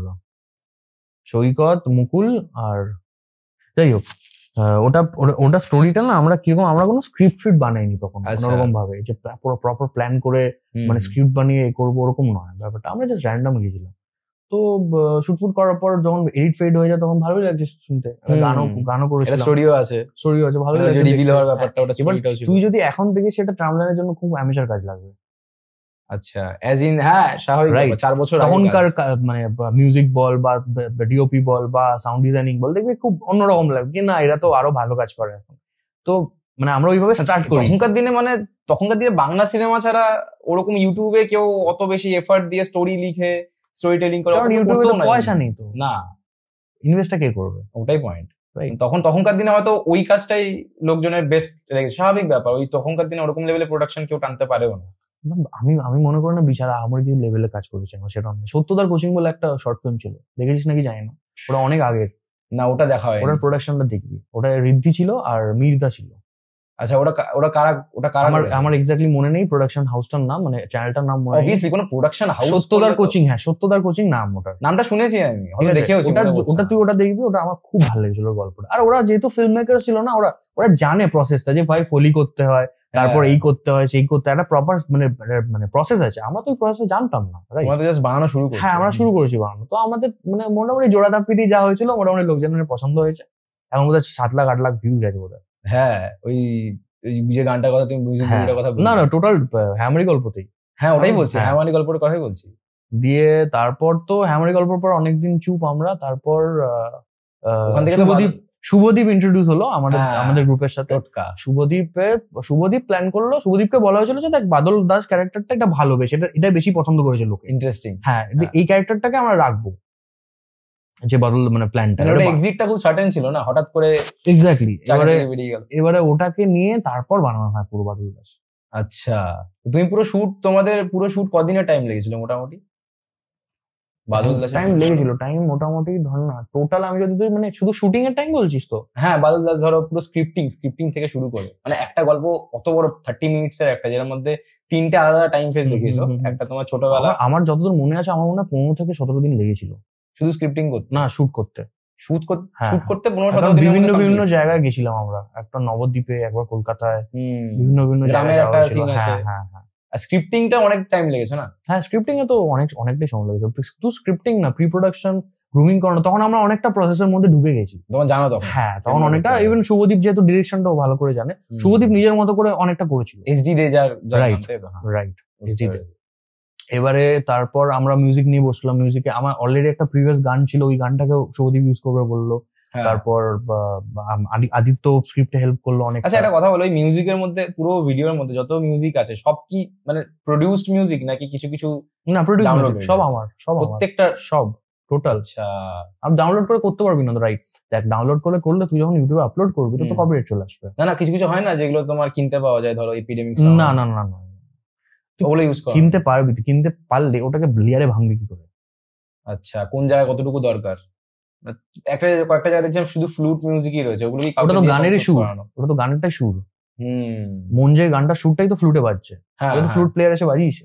[SPEAKER 2] সৈকত, মুকুল, আর যাই হোক, ওটা স্টোরিটা না, আমরা কিরকম, আমরা কোনো স্ক্রিপ্ট বানাইনি তখন কোনোরকম ভাবে, যে প্রপার প্ল্যান করে মানে স্ক্রিপ্ট বানিয়ে করবো ওরকম নয় ব্যাপারটা, আমরা জাস্ট র্যান্ডম গিয়েছিলাম। তো শুটফুট করার পর যখন এডিট ফেড হয়ে যায় তখন ভালোই লাগছে শুনতে, গানও করেছিলাম, স্টোরিও আছে, ভালোই লাগছে রিভিল হওয়ার ব্যাপারটা। ওটা তুই যদি এখন থেকে সেটা ট্রামলাইনের জন্য খুব অ্যামেচার কাজ লাগবে।
[SPEAKER 1] আচ্ছা, অ্যাজ ইন, হ্যাঁ, স্বাভাবিক, 4 বছর
[SPEAKER 2] তখনকার মানে মিউজিক বল বা ডিওপি বল বা সাউন্ড ডিজাইনিং বল, দেখবি খুব অন্যরকম লাগবে, না এরা তো আরো ভালো কাজ করে এখন। তো মানে আমরা ওইভাবে স্টার্ট করি।
[SPEAKER 1] তখনকার দিনে বাংলা সিনেমা ছাড়া ওরকম ইউটিউবে কেউ অত বেশি এফর্ট দিয়ে স্টোরি লিখে স্টোরি টেলিং করে,
[SPEAKER 2] কারণ ইউটিউবে তো পয়সা নেই, তো
[SPEAKER 1] না,
[SPEAKER 2] ইনভেস্টটা কে করবে?
[SPEAKER 1] ওটাই পয়েন্ট। তখনকার দিনে হয়তো ওই কাজটাই লোকজনের বেস্ট লেগেছে, স্বাভাবিক ব্যাপার। ওই তখনকার দিনে ওরকম লেভেলে প্রোডাকশন কেউ টানতে পারেও না।
[SPEAKER 2] আমি মনে করি না বিশাল আমার যে লেভেলে কাজ করেছে সেটা। সত্যদার কোচিং বলে একটা শর্ট ফিল্ম ছিল, দেখেছিস নাকি জানি না, ওটা অনেক আগের,
[SPEAKER 1] না ওটা দেখা হয়
[SPEAKER 2] ওটার প্রোডাকশনটা দেখবি, ওটা ঋদ্ধি ছিল আর মির্জা ছিল।
[SPEAKER 1] আচ্ছা ওটা কারা
[SPEAKER 2] আমার এক্স্যাক্টলি মনে নেই প্রোডাকশন হাউসটার নাম, মানে চ্যানেলটার নাম মনে নেই।
[SPEAKER 1] অবভিয়াসলি কোনো প্রোডাকশন হাউস,
[SPEAKER 2] সত্যদার কোচিং, হ্যাঁ সত্যদার কোচিং নাম, ওটার নামটা
[SPEAKER 1] শুনেছি আমি, হয়তো দেখেওছি।
[SPEAKER 2] ওটা তুই ওটা দেখবি, ওটা আমার খুব ভালো লেগেছিল গল্পটা। আর ওরা যেহেতু ফিল্ম মেকার ছিল না, ওরা জানে প্রসেসটা, যে ভাই ফলি করতে হয়, তারপর এই করতে হয়, সেই করতে হয়, একটা প্রপার মানে প্রসেস আছে। আমরা তো ওই প্রসেস জানতাম না,
[SPEAKER 1] আমাদের জাস্ট বানানো শুরু করেছি।
[SPEAKER 2] হ্যাঁ আমরা শুরু করেছি বানানো, তো আমাদের মানে মোটামুটি জোড়া ধাপ্পি দিয়ে যা হয়েছিল মোটামুটি লোকজনের পছন্দ হয়েছে। এখন বোধহয় 7 লাখ 8 লাখ ভিউজ গেছে বোধহয়।
[SPEAKER 1] হ্যাঁ ওই যে গানটার কথা তুমি মিউজিক ভিডিওটার কথা বলছো,
[SPEAKER 2] না টোটাল হ্যামারি গল্পতেই।
[SPEAKER 1] হ্যাঁ ওটাই বলছি, হ্যামারি গল্পের কথাই বলছি।
[SPEAKER 2] দিয়ে তারপর তো হ্যামারি গল্পের পর অনেকদিন চুপ আমরা, তারপর
[SPEAKER 1] ওখান থেকে
[SPEAKER 2] শুভদীপ ইন্ট্রোডিউস হলো আমাদের গ্রুপের সাথে। শুভদীপ প্ল্যান করলো, শুভদীপকে বলা হয়েছিল যে দেখ বাদল দাস ক্যারেক্টারটা একটা ভালো, বেশ এটা বেশি পছন্দ করেছে লোকে,
[SPEAKER 1] ইন্টারেস্টিং।
[SPEAKER 2] হ্যাঁ এই ক্যারেক্টারটাকে আমরা রাখবো, যে বাদল মানে প্ল্যানটা,
[SPEAKER 1] এক্সিটটা খুব সার্টেন ছিল না, হঠাৎ করে
[SPEAKER 2] এক্স্যাক্টলি এবারে ওটাকে নিয়ে তারপর বানানো হয় পুরো বাদল দাস।
[SPEAKER 1] আচ্ছা তুমি তোমাদের পুরো শুট কদিনের টাইম লেগেছিল মোটামুটি? বাদল দাস
[SPEAKER 2] টাইম লেগেছিল, টাইম মোটামুটি ধর না টোটাল, আমি যদি মানে শুধু শুটিং এর টাইম বলছিস তো?
[SPEAKER 1] হ্যাঁ বাদল দাস ধরো পুরো স্ক্রিপ্টিং থেকে শুরু করে, মানে একটা গল্প অত বড় 30 মিনিটস এর একটা, যেটার মধ্যে 3টে আলাদা টাইম ফেজ দেখিয়েছো। একটা তোমার ছোটবেলা,
[SPEAKER 2] আমার যতদূর মনে আছে আমার মনে হয় 15 থেকে 17 দিন লেগেছিল শুধু স্ক্রিপ্টিং করতে, না শুট করতে
[SPEAKER 1] 15-17 দিন।
[SPEAKER 2] বিভিন্ন জায়গায় গেছিলাম আমরা, একটা নবদ্বীপে, একবার কলকাতায়, বিভিন্ন
[SPEAKER 1] গ্রামের একটা সিন আছে।
[SPEAKER 2] হ্যাঁ
[SPEAKER 1] স্ক্রিপ্টিংটা অনেক টাইম লেগেছে না?
[SPEAKER 2] হ্যাঁ স্ক্রিপ্টিং এ তো অনেকটাই সময় লেগেছে। শুধু স্ক্রিপ্টিং না, প্রি প্রোডাকশন, গ্রুমিং করানো, তখন আমরা অনেকটা প্রসেসের মধ্যে ঢুকে গেছি।
[SPEAKER 1] তখন জানো তখন?
[SPEAKER 2] হ্যাঁ তখন অনেকটা, ইভেন শুভদীপ যেহেতু ডিরেকশনটাও ভালো করে জানে, শুভদীপ নিজের মতো করে অনেকটা করেছিল।
[SPEAKER 1] এসডি রেজার,
[SPEAKER 2] রাইট এসডি রেজার। এবারে তারপর আমরা মিউজিক নিয়ে বসলাম। মিউজিকে আমার অলরেডি একটা প্রিভিয়াস গান ছিল, ওই গানটাকেও শুভদীপ ইউজ করবে বললো। তারপর আদিত্য স্ক্রিপ্টে হেল্প করলো অনেক।
[SPEAKER 1] আচ্ছা একটা কথা বলো, এই মিউজিকের মধ্যে, পুরো ভিডিওর মধ্যে যত মিউজিক আছে সব কি মানে প্রোডিউসড মিউজিক নাকি কিছু কিছু?
[SPEAKER 2] না প্রোডিউসড মিউজিক সব আমার,
[SPEAKER 1] প্রত্যেকটা
[SPEAKER 2] সব টোটাল।
[SPEAKER 1] আচ্ছা
[SPEAKER 2] আপনি ডাউনলোড করে করতে পারবি না, রাইট? দেখ ডাউনলোড করলে তুই যখন ইউটিউবে আপলোড করবি তো কপিরাইট চলে আসবে।
[SPEAKER 1] না কিছু কিছু হয় না যেগুলো তোমার কিনতে পাওয়া যায়, ধরো এপিডেমিক।
[SPEAKER 2] না
[SPEAKER 1] ওগুলো ইউজ কর,
[SPEAKER 2] কিনতে পারবি, কিনতে পারলে ওটাকে লেয়ারে ভাঙবি কি করে?
[SPEAKER 1] আচ্ছা কোন জায়গায় কতটুকু দরকার? কয়েকটা জায়গায় দেখছিলাম শুধু ফ্লুট মিউজিকই রয়েছে, ওগুলো
[SPEAKER 2] ওটা তো গানেরই সুর, ওটা তো গানেরটাই সুর। মঞ্জের গানটা সুরটাই তো ফ্লুটে বাজছে, ফ্লুট প্লেয়ার এসে বাজিয়েছে।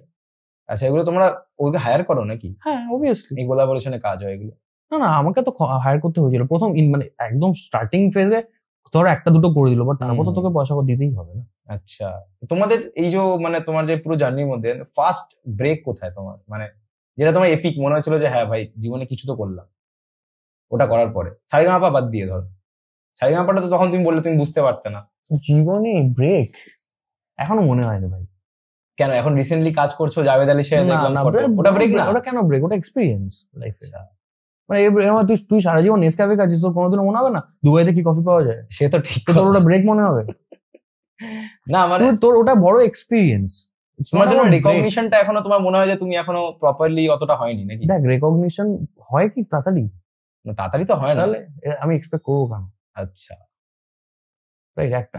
[SPEAKER 1] আচ্ছা এগুলো তোমরা ওকে হায়ার করো নাকি?
[SPEAKER 2] হ্যাঁ অবভিয়াসলি,
[SPEAKER 1] এই কোলাবোরেশনে কাজ হয় এগুলো?
[SPEAKER 2] না আমাকে তো হায়ার করতে হয়েছিল প্রথম, মানে একদম স্টার্টিং ফেজে ধরো একটা দুটো করে দিল, বাট তারপর তো তোকে পয়সা দিতেই হবে না।
[SPEAKER 1] আচ্ছা তোমাদের এই যে মানে তোমার যে পুরো জার্নির মধ্যে ফার্স্ট ব্রেক কোথায় তোমার, মানে যেটা তোমার এপিক মনে হয়েছিল যে হ্যাঁ ভাই জীবনে কিছু তো করলাম, ওটা করার পরে? সারেগামাপা বাদ দিয়ে ধরো, সারেগামাপাটা তো তখন তুমি বললে তুমি বুঝতে পারতে না।
[SPEAKER 2] জীবনে ব্রেক এখনো মনে হয়নি ভাই।
[SPEAKER 1] কেন? এখন রিসেন্টলি কাজ করছো জাভেদ আলী সাহেব, ওটা ব্রেক না?
[SPEAKER 2] ওটা কেন ব্রেক? ওটা এক্সপিরিয়েন্স লাইফে। মানে তুই সারা জীবন নেসক্যাফে খাচ্ছিস, তোর কোনোদিনও মনে হবে না দুবাইতে কি কফি পাওয়া যায়?
[SPEAKER 1] সে তো ঠিক,
[SPEAKER 2] তোর ওটা ব্রেক মনে হবে
[SPEAKER 1] না? মানে
[SPEAKER 2] তোর ওটা বড় এক্সপিরিয়েন্স।
[SPEAKER 1] তোমার জন্য রিকগনিশনটা এখনো তোমার মনে হয় যে তুমি এখনো প্রপারলি অতটা হয়নি নাকি?
[SPEAKER 2] দেখ রিকগনিশন হয় কি তাড়াতাড়ি?
[SPEAKER 1] তাড়াতাড়ি তো হয় না, তাহলে
[SPEAKER 2] আমি এক্সপেক্ট করবো কেন?
[SPEAKER 1] আচ্ছা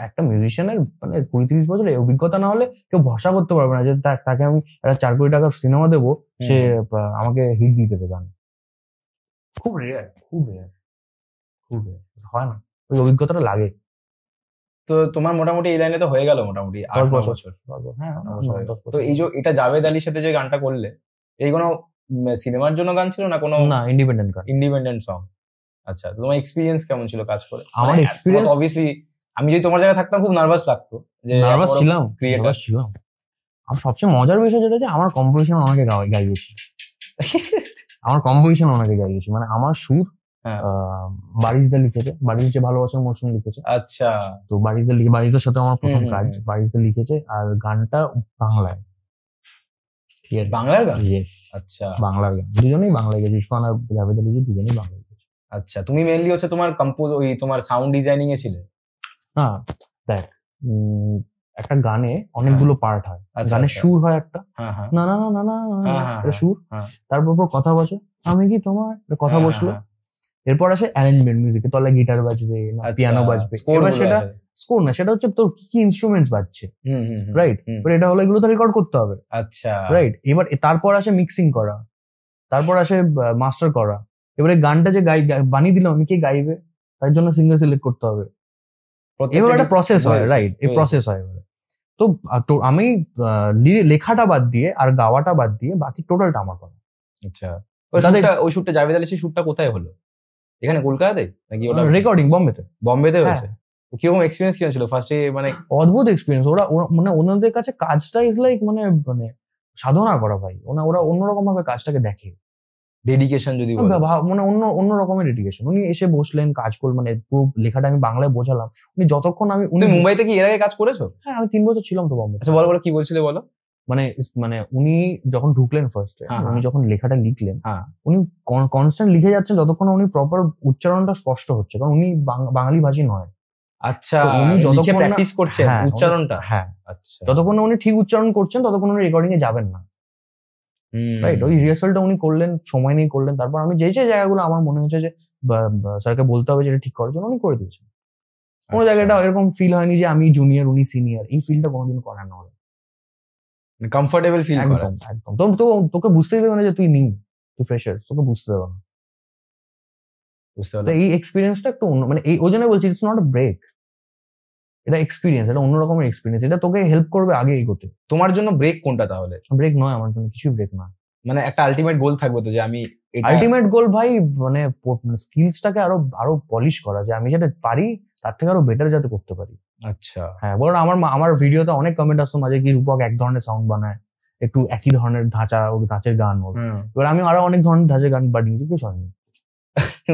[SPEAKER 2] একটা মিউজিশিয়ানের মানে 20-30 বছরের অভিজ্ঞতা না হলে কেউ ভরসা করতে পারবে না যে তাকে আমি একটা 4 কোটি টাকার সিনেমা দেবো, সে আমাকে হিট দিয়ে দেবে গান। খুব রেয়ার হয় না, ওই অভিজ্ঞতাটা লাগে।
[SPEAKER 1] তো তোমার মোটামুটি এই লাইনে তো হয়ে গেল মোটামুটি 8 বছর।
[SPEAKER 2] হ্যাঁ
[SPEAKER 1] তো এই যে এটা জাভেদ আলীর সাথে যে গানটা করলে, এই কোনো সিনেমার জন্য গান ছিল না? কোনো
[SPEAKER 2] না,
[SPEAKER 1] ইন্ডিপেন্ডেন্ট সং। আচ্ছা তোমার এক্সপিরিয়েন্স কেমন ছিল কাজ করে?
[SPEAKER 2] আমার এক্সপিরিয়েন্স
[SPEAKER 1] অবভিয়াসলি আমি যদি তোমার জায়গায় থাকতাম খুব নার্ভাস লাগতো, যে
[SPEAKER 2] নার্ভাস ছিলাম। আমার সবচেয়ে মজার বিষয় যেটা, যে আমার কম্পোজিশন অনেকে গাইয়েছি আমার কম্পোজিশন অনেকে গাইয়েছি, মানে আমার সুর বারিশদা লিখেছে, বারিশ যে ভালোবাসার মৌসুম লিখেছে।
[SPEAKER 1] আচ্ছা
[SPEAKER 2] তো বারিশদার সাথে আমার প্রথম কাজ, বারিশদা লিখেছে, আর গানটা বাংলায়।
[SPEAKER 1] বাংলার গান? আচ্ছা
[SPEAKER 2] বাংলার গান, দুজনেই বাংলায় গেছে, ইরফান আর জাভেদ আলী দুজনেই বাংলায় গেছে।
[SPEAKER 1] আচ্ছা তুমি মেইনলি হচ্ছে তোমার তোমার সাউন্ড ডিজাইনিং এ ছিলে?
[SPEAKER 2] হ্যাঁ দেখ একটা গানে অনেকগুলো পার্ট হয়, গানের সুর হয় একটা, না না না না না সুর, তারপর কথা বসে আমি কি তোমার কথা বসলো, এরপর আসে অ্যারেঞ্জমেন্ট, মিউজিকে তলায় গিটার বাজবে না পিয়ানো বাজবে, এবার সেটা স্কোর না, সেটা হচ্ছে তোর কি ইনস্ট্রুমেন্টস বাজছে, রাইট? এটা হলো এগুলো তো রেকর্ড করতে হবে,
[SPEAKER 1] আচ্ছা
[SPEAKER 2] রাইট? এবার তারপর আসে মিক্সিং করা, তারপর আসে মাস্টার করা, এবারে গানটা যে বানিয়ে দিলাম আমি, কে গাইবে, তার জন্য সিঙ্গার সিলেক্ট করতে হবে। এবার একটা প্রসেস হয়, রাইট? এই প্রসেস হয় এবারে। তো আমি লেখাটা বাদ দিয়ে আর গাওয়াটা বাদ দিয়ে বাকি টোটালটা আমার করা।
[SPEAKER 1] আচ্ছা, ওই শুটটা জাভেদ আলী, সেই শুটটা কোথায় হলো? এখানে কলকাতাতে নাকি ওটা
[SPEAKER 2] রেকর্ডিং বম্বেতে?
[SPEAKER 1] বম্বেতে হয়েছে। কিরকম এক্সপিরিয়েন্স কিরকম ছিল ফার্স্টে? মানে
[SPEAKER 2] অদ্ভুত এক্সপিরিয়েন্স। ওরা মানে ওনাদের কাছে কাজটা ইজ লাইক মানে সাধনা করা ভাই। ওরা অন্যরকম ভাবে কাজটাকে দেখে।
[SPEAKER 1] ডেডিকেশন যদি
[SPEAKER 2] মানে অন্য রকমের ডেডিকেশন। উনি এসে বসলেন, কাজ করলেন, মানে পুরো লেখাটা আমি বাংলায় বোঝালাম। উনি যতক্ষণ উনি
[SPEAKER 1] মুম্বাইতে কি এর আগে কাজ করেছো?
[SPEAKER 2] হ্যাঁ, আমি 3 বছর ছিলাম তো বম্বে।
[SPEAKER 1] আচ্ছা, বলো কি বলছিলে বলো।
[SPEAKER 2] মানে উনি যখন ঢুকলেন ফার্স্টে, উনি যখন লেখাটা লিখলেন, উনি কনস্ট্যান্ট লিখে যাচ্ছেন যতক্ষণ উনি প্রপার উচ্চারণটা স্পষ্ট হচ্ছে, কারণ উনি বাঙালি ভাষী নয়।
[SPEAKER 1] আচ্ছা, উনি যতক্ষণ প্র্যাকটিস করছেন উচ্চারণটা,
[SPEAKER 2] হ্যাঁ আচ্ছা, যতক্ষণ উনি ঠিক উচ্চারণ করছেন ততক্ষণ উনি রেকর্ডিং এ যাবেন না, রাইট? ওই রিহার্সালটা উনি করলেন, সময় নিয়ে করলেন। তারপর আমি যে জায়গাগুলো আমার মনে হচ্ছে যে স্যারকে বলতে হবে যেটা ঠিক করার জন্য, উনি করে দিয়েছেন। কোনো জায়গাটা এরকম ফিল হয়নি যে আমি জুনিয়র উনি সিনিয়র, এই ফিলটা কোনোদিন করানো হবে।
[SPEAKER 1] কমফোর্টেবল ফিল করা,
[SPEAKER 2] একদম। তোকে বুঝতেই দেবে না যে তুই নিউ, তুই ফ্রেশার, তোকে বুঝতে দেবে না। বুঝতে পারলে? এই এক্সপিরিয়েন্সটা একটু অন্য, মানে এই ওই জন্য বলছি ইটস নট আ ব্রেক, এটা এক্সপিরিয়েন্স, এটা অন্যরকমের এক্সপিরিয়েন্স। এটা তোকে হেল্প করবে আগে এগোতে।
[SPEAKER 1] তোমার জন্য ব্রেক কোনটা তাহলে?
[SPEAKER 2] ব্রেক নয় আমার জন্য, কিছুই ব্রেক নয়।
[SPEAKER 1] মানে একটা আলটিমেট গোল থাকবে তো যে আমি
[SPEAKER 2] আলটিমেট গোল ভাই মানে স্কিলসটাকে আরো পলিশ করা, যে আমি যেটা পারি তার থেকে আরো বেটার যাতে করতে পারি।
[SPEAKER 1] আচ্ছা,
[SPEAKER 2] হ্যাঁ, বরং আমার ভিডিওতে অনেক কমেন্ট আসতো মাঝে কি রূপক এক ধরনের সাউন্ড বানায়, একটু একই ধরনের ধাঁচের গান ওর। এবার আমি আরো অনেক ধরনের ধাঁচের গান বানিয়েছি, কিছু হয়নি।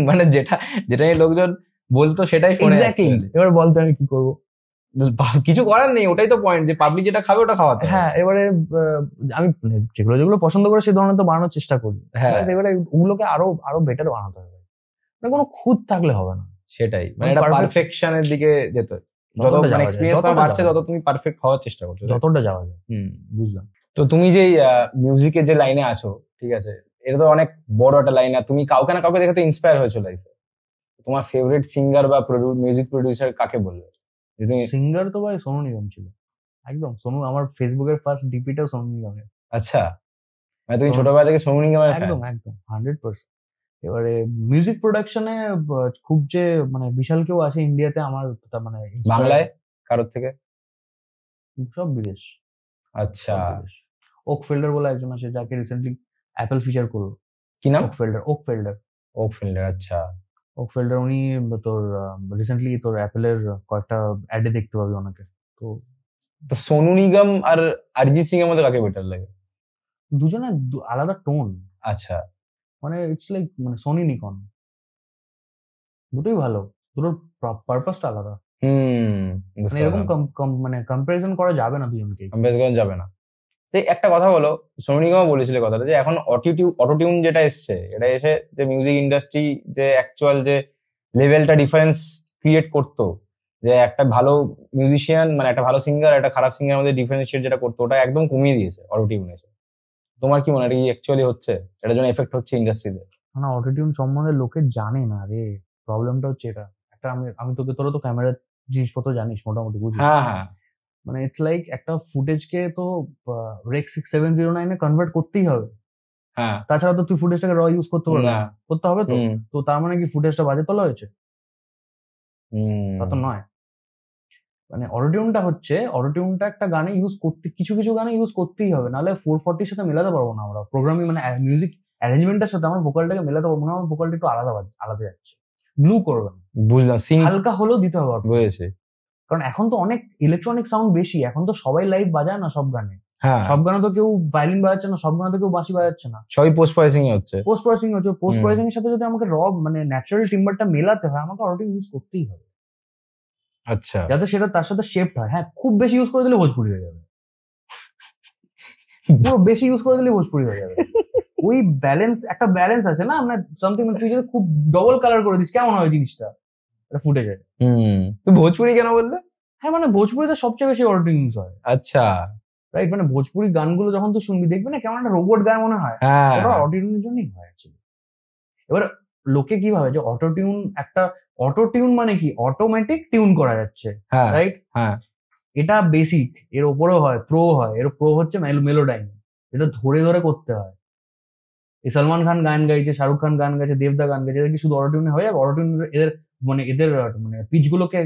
[SPEAKER 1] মানে যেটা লোকজন বলতো সেটাই শুনে যাচ্ছি।
[SPEAKER 2] এবার বলতে আমি কি করবো,
[SPEAKER 1] কিছু করার নেই, ওটাই তো পয়েন্ট, যে পাবলিক যেটা খাবে ওটা খাওয়াতে।
[SPEAKER 2] হ্যাঁ, এবারে আমি যেগুলো পছন্দ করে সেই ধরনের তো বানানোর চেষ্টা করি। হ্যাঁ, এবারে ওগুলোকে আরো বেটার বানাতে হবে, কোনো খুঁত থাকলে হবে না।
[SPEAKER 1] সেটাই, মানে এটা পারফেকশনের দিকে যেতে, যত মানে এক্সপেরিয়েন্স বাড়ছে তত তুমি পারফেক্ট হওয়ার চেষ্টা করছো, যতটা যাওয়া যায়। বুঝলাম। তো তুমি যে মিউজিকের যে লাইনে আছো, ঠিক আছে, এটা তো অনেক বড় একটা লাইন। আর তুমি কাউকে না কাউকে দেখে তো ইন্সপায়ার হয়েছো লাইফে। তোমার ফেভারিট সিঙ্গার বা মিউজিক প্রডিউসার কাকে বলবে?
[SPEAKER 2] সিঙ্গার তো ভাই সোনু নিগম ছিল, একদম। সোনু, আমার ফেসবুকের ফার্স্ট ডিপিটাও সোনু নিগমের।
[SPEAKER 1] আচ্ছা, মানে তুমি ছোটবেলা থেকে সোনু নিগমের ফ্যান?
[SPEAKER 2] একদম 100%। এবারে মিউজিক প্রোডাকশনে খুব যে মানে বিশাল কেউ আসে ইন্ডিয়াতে আমার মানে
[SPEAKER 1] বাংলায় কারোর থেকে?
[SPEAKER 2] সব বিদেশ।
[SPEAKER 1] আচ্ছা,
[SPEAKER 2] ওক ফিল্ডার বলে একজন আছে, যাকে রিসেন্টলি অ্যাপল ফিচার করলো।
[SPEAKER 1] কি নাম?
[SPEAKER 2] Oak Fielder. আচ্ছা, ওক ফিল্ডার উনি তোর রিসেন্টলি তোর অ্যাপেলের কয়েকটা অ্যাডে দেখতে পাবি ওনাকে।
[SPEAKER 1] তো সোনু নিগম আর অরিজিৎ সিং এর মধ্যে কাকে বেটার লাগে?
[SPEAKER 2] দুজনের আলাদা টোন।
[SPEAKER 1] আচ্ছা,
[SPEAKER 2] মানে ইটস লাইক মানে সোনি নিকন, দুটোই ভালো, দুটোর পারপাসটা আলাদা। মানে এরকম মানে কম্পারিজন করা যাবে না, দুজনকে কম্পারিজন করা যাবে না।
[SPEAKER 1] একটা কথা বলো, সোনু নিগম বলেছিল কথাটা যে এখন অটোটিউন যেটা এসছে, এটা এসে যে মিউজিক ইন্ডাস্ট্রি যে অ্যাকচুয়াল যে লেভেলটা ডিফারেন্স ক্রিয়েট করতো, যে একটা ভালো মিউজিশিয়ান মানে একটা ভালো সিঙ্গার একটা খারাপ সিঙ্গার মধ্যে ডিফারেন্সিয়েট যেটা করতো, ওটা একদম কমিয়ে দিয়েছে অটোটিউন এসে। তোমার কি মনে হয় এটা কি অ্যাকচুয়ালি হচ্ছে, এটার জন্য এফেক্ট হচ্ছে ইন্ডাস্ট্রিতে?
[SPEAKER 2] না, অটোটিউন সম্বন্ধে লোকে জানে না রে, প্রবলেমটা হচ্ছে এটা। একটা আমি তোরা তো ক্যামেরার জিনিসপত্র জানিস মোটামুটি, বুঝিস?
[SPEAKER 1] হ্যাঁ,
[SPEAKER 2] মানে ইটস লাইক একটা ফুটেজকে তো রেক 6709 এ কনভার্ট করতেই হবে। হ্যাঁ, তাছাড়া তো তুই ফুটেজটাকে র ইউজ করতে পারবি না, করতে হবে তো। তো তার মানে কি ফুটেজটা বাজে তোলা হয়েছে? তা তো নয়। মানে অটোটিউনটা একটা গানে ইউজ করতে, কিছু গানে ইউজ করতেই হবে, নাহলে 440 সাথে মেলাতে পারবো না আমরা। প্রোগ্রামিং মানে মিউজিক অ্যারেঞ্জমেন্টের সাথে আমার ভোকালটাকে মেলাতে পারবো না, আমার ভোকালটা একটু আলাদা যাচ্ছে, গ্লু করবে না।
[SPEAKER 1] বুঝলাম,
[SPEAKER 2] হালকা হলেও দিতে হবে।
[SPEAKER 1] বুঝেছি।
[SPEAKER 2] কারণ এখন তো অনেক ইলেকট্রনিক সাউন্ড বেশি, এখন তো সবাই লাইভ বাজায় না সব গানে। সব গানে তো কেউ ভায়োলিন বাজাচ্ছে না, সব গানে তো কেউ বাঁশি বাজাচ্ছে না,
[SPEAKER 1] সবই পোস্ট প্রসেসিং হচ্ছে। পোস্ট
[SPEAKER 2] প্রসেসিং এর সাথে যদি আমাকে মানে ন্যাচারাল টিম্বারটা মেলাতে হয়, আমাকে অটোটিউন ইউজ করতেই হবে।
[SPEAKER 1] আচ্ছা, যাতে
[SPEAKER 2] সেটা তার সাথে শেপড হয়। হ্যাঁ, খুব বেশি ইউজ করে দিলে ভোজপুরি হয়ে যাবে, পুরো বেশি ইউজ করে দিলে ভোজপুরি হয়ে যাবে। ওই একটা ব্যালেন্স আছে না, আমরা সামথিং, তুই যদি খুব ডবল কালার করে দিস কেমন হয় জিনিসটা, এটা ফুটে যায়।
[SPEAKER 1] তুই ভোজপুরি কেন বললে?
[SPEAKER 2] হ্যাঁ, মানে ভোজপুরিতে সবচেয়ে বেশি অটোটিউন ইউজ হয়।
[SPEAKER 1] আচ্ছা,
[SPEAKER 2] রাইট। মানে ভোজপুরি গানগুলো যখন তুই শুনবি দেখবি না কেমন একটা রোবট গায়ে মনে হয়, ওটা অটোটিউনের জন্যই হয় অ্যাকচুয়ালি। এবার লোকে কি ভাবে যে অটোটিউন মানে কি অটোমেটিক টিউন করা যাচ্ছে, রাইট? হ্যাঁ, এটা বেসিক, এর ওপরেও হয় প্রো, হয় এর প্রো হচ্ছে মেলোডাইন, এটা ধরে করতে হয়। এই সলমান খান গান গাইছে, শাহরুখ খান গান গাইছে, দেবদা গান গাইছে, এদের কি শুধু অটোটিউনে হয়ে যাবে? অটোটিউন এদের এদের মানে পিচ গুলোকে